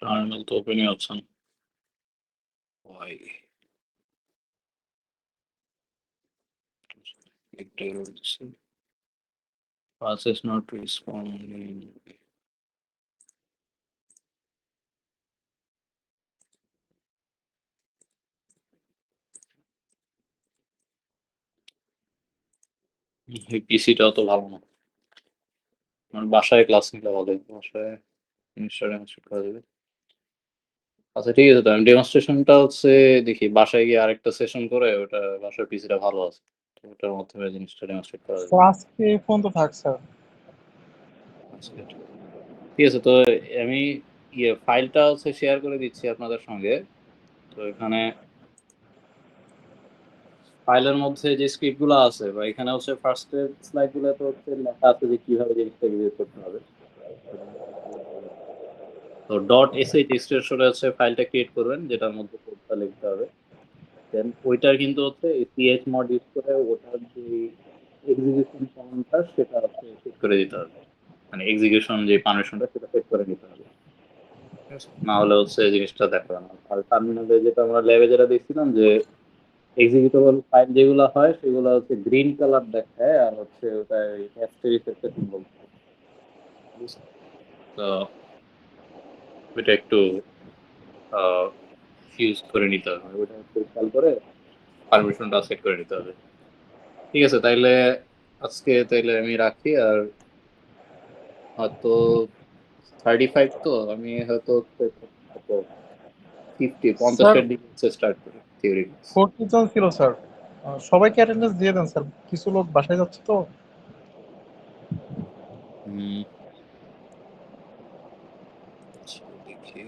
G: টার্মিনাল তো ওপেনই হচ্ছে না। Why? একটা error দিচ্ছে। Pass is not responding. এই পিসিটাও তো ভালো না, মানে বাসায় ক্লাস নিলে ভালো হতো, বাসায় জিনিসটা ডেমনস্ট্রেট করা যাবে। আচ্ছা ঠিক আছে, তো আমি ডেমনস্ট্রেশনটা হচ্ছে দেখি বাসায় গিয়ে আরেকটা সেশন করে ওটা বাসার পিসিটা ভালো আছে, তো ওটার মাধ্যমে জিনিসটা ডেমনস্ট্রেট করা যাবে।
F: স্যার আজকে এই পর্যন্ত থাক স্যার।
G: আচ্ছা ঠিক আছে, তো আমি ফাইলটা হচ্ছে শেয়ার করে দিচ্ছি আপনাদের সঙ্গে। তো এখানে ফাইলের মধ্যে যে স্ক্রিপ্টগুলো আছে বা এখানে হচ্ছে ফার্স্ট এর স্লাইডগুলোতে হচ্ছে লেখা আছে যে কিভাবে জিনিসটা এক্সিকিউট করতে হবে। তো ডট এসএইচ এক্সটেনশনে হচ্ছে ফাইলটা ক্রিয়েট করবেন যেটার মধ্যে কোডটা লিখতে হবে। দেন ওইটার কিন্তু হচ্ছে সিএইচ মড ইউজ করে ওটার যে এক্সিকিউশন কমান্ডটা সেটা হচ্ছে সেট করে দিতে হবে, মানে এক্সিকিউশন যে পারমিশনটা সেটা সেট করে নিতে হবে, ঠিক আছে? না হলে হচ্ছে জিনিসটা দেখাবে না। আর টার্মিনালে যেটা আমরা ল্যাবে যেটা দেখছিলাম যে এক্সিকিউটেবল ফাইল যেগুলো হয় সেগুলো হচ্ছে গ্রিন কালার দেখায় আর হচ্ছে ওটা অ্যাস্টেরিস্ক একটা সিম্বল। তো ওইটা একটু ইউজ করে নিতে হবে, ওইটা একটু খেয়াল করে পারমিশনটা সেট করে নিতে হবে। ঠিক আছে, তাইলে আজকে তাইলে আমি রাখি। আর হয়তো 35, তো আমি হয়তো 50
F: স্যার
G: 50-এর দিকে স্টার্ট করি থিওরি।
F: 40 জন ছিল স্যার। সবাইকে অ্যাটেন্ডেন্স দিয়ে দেন স্যার, কিছু লোক বাসায় যাচ্ছে তো।
G: দেখি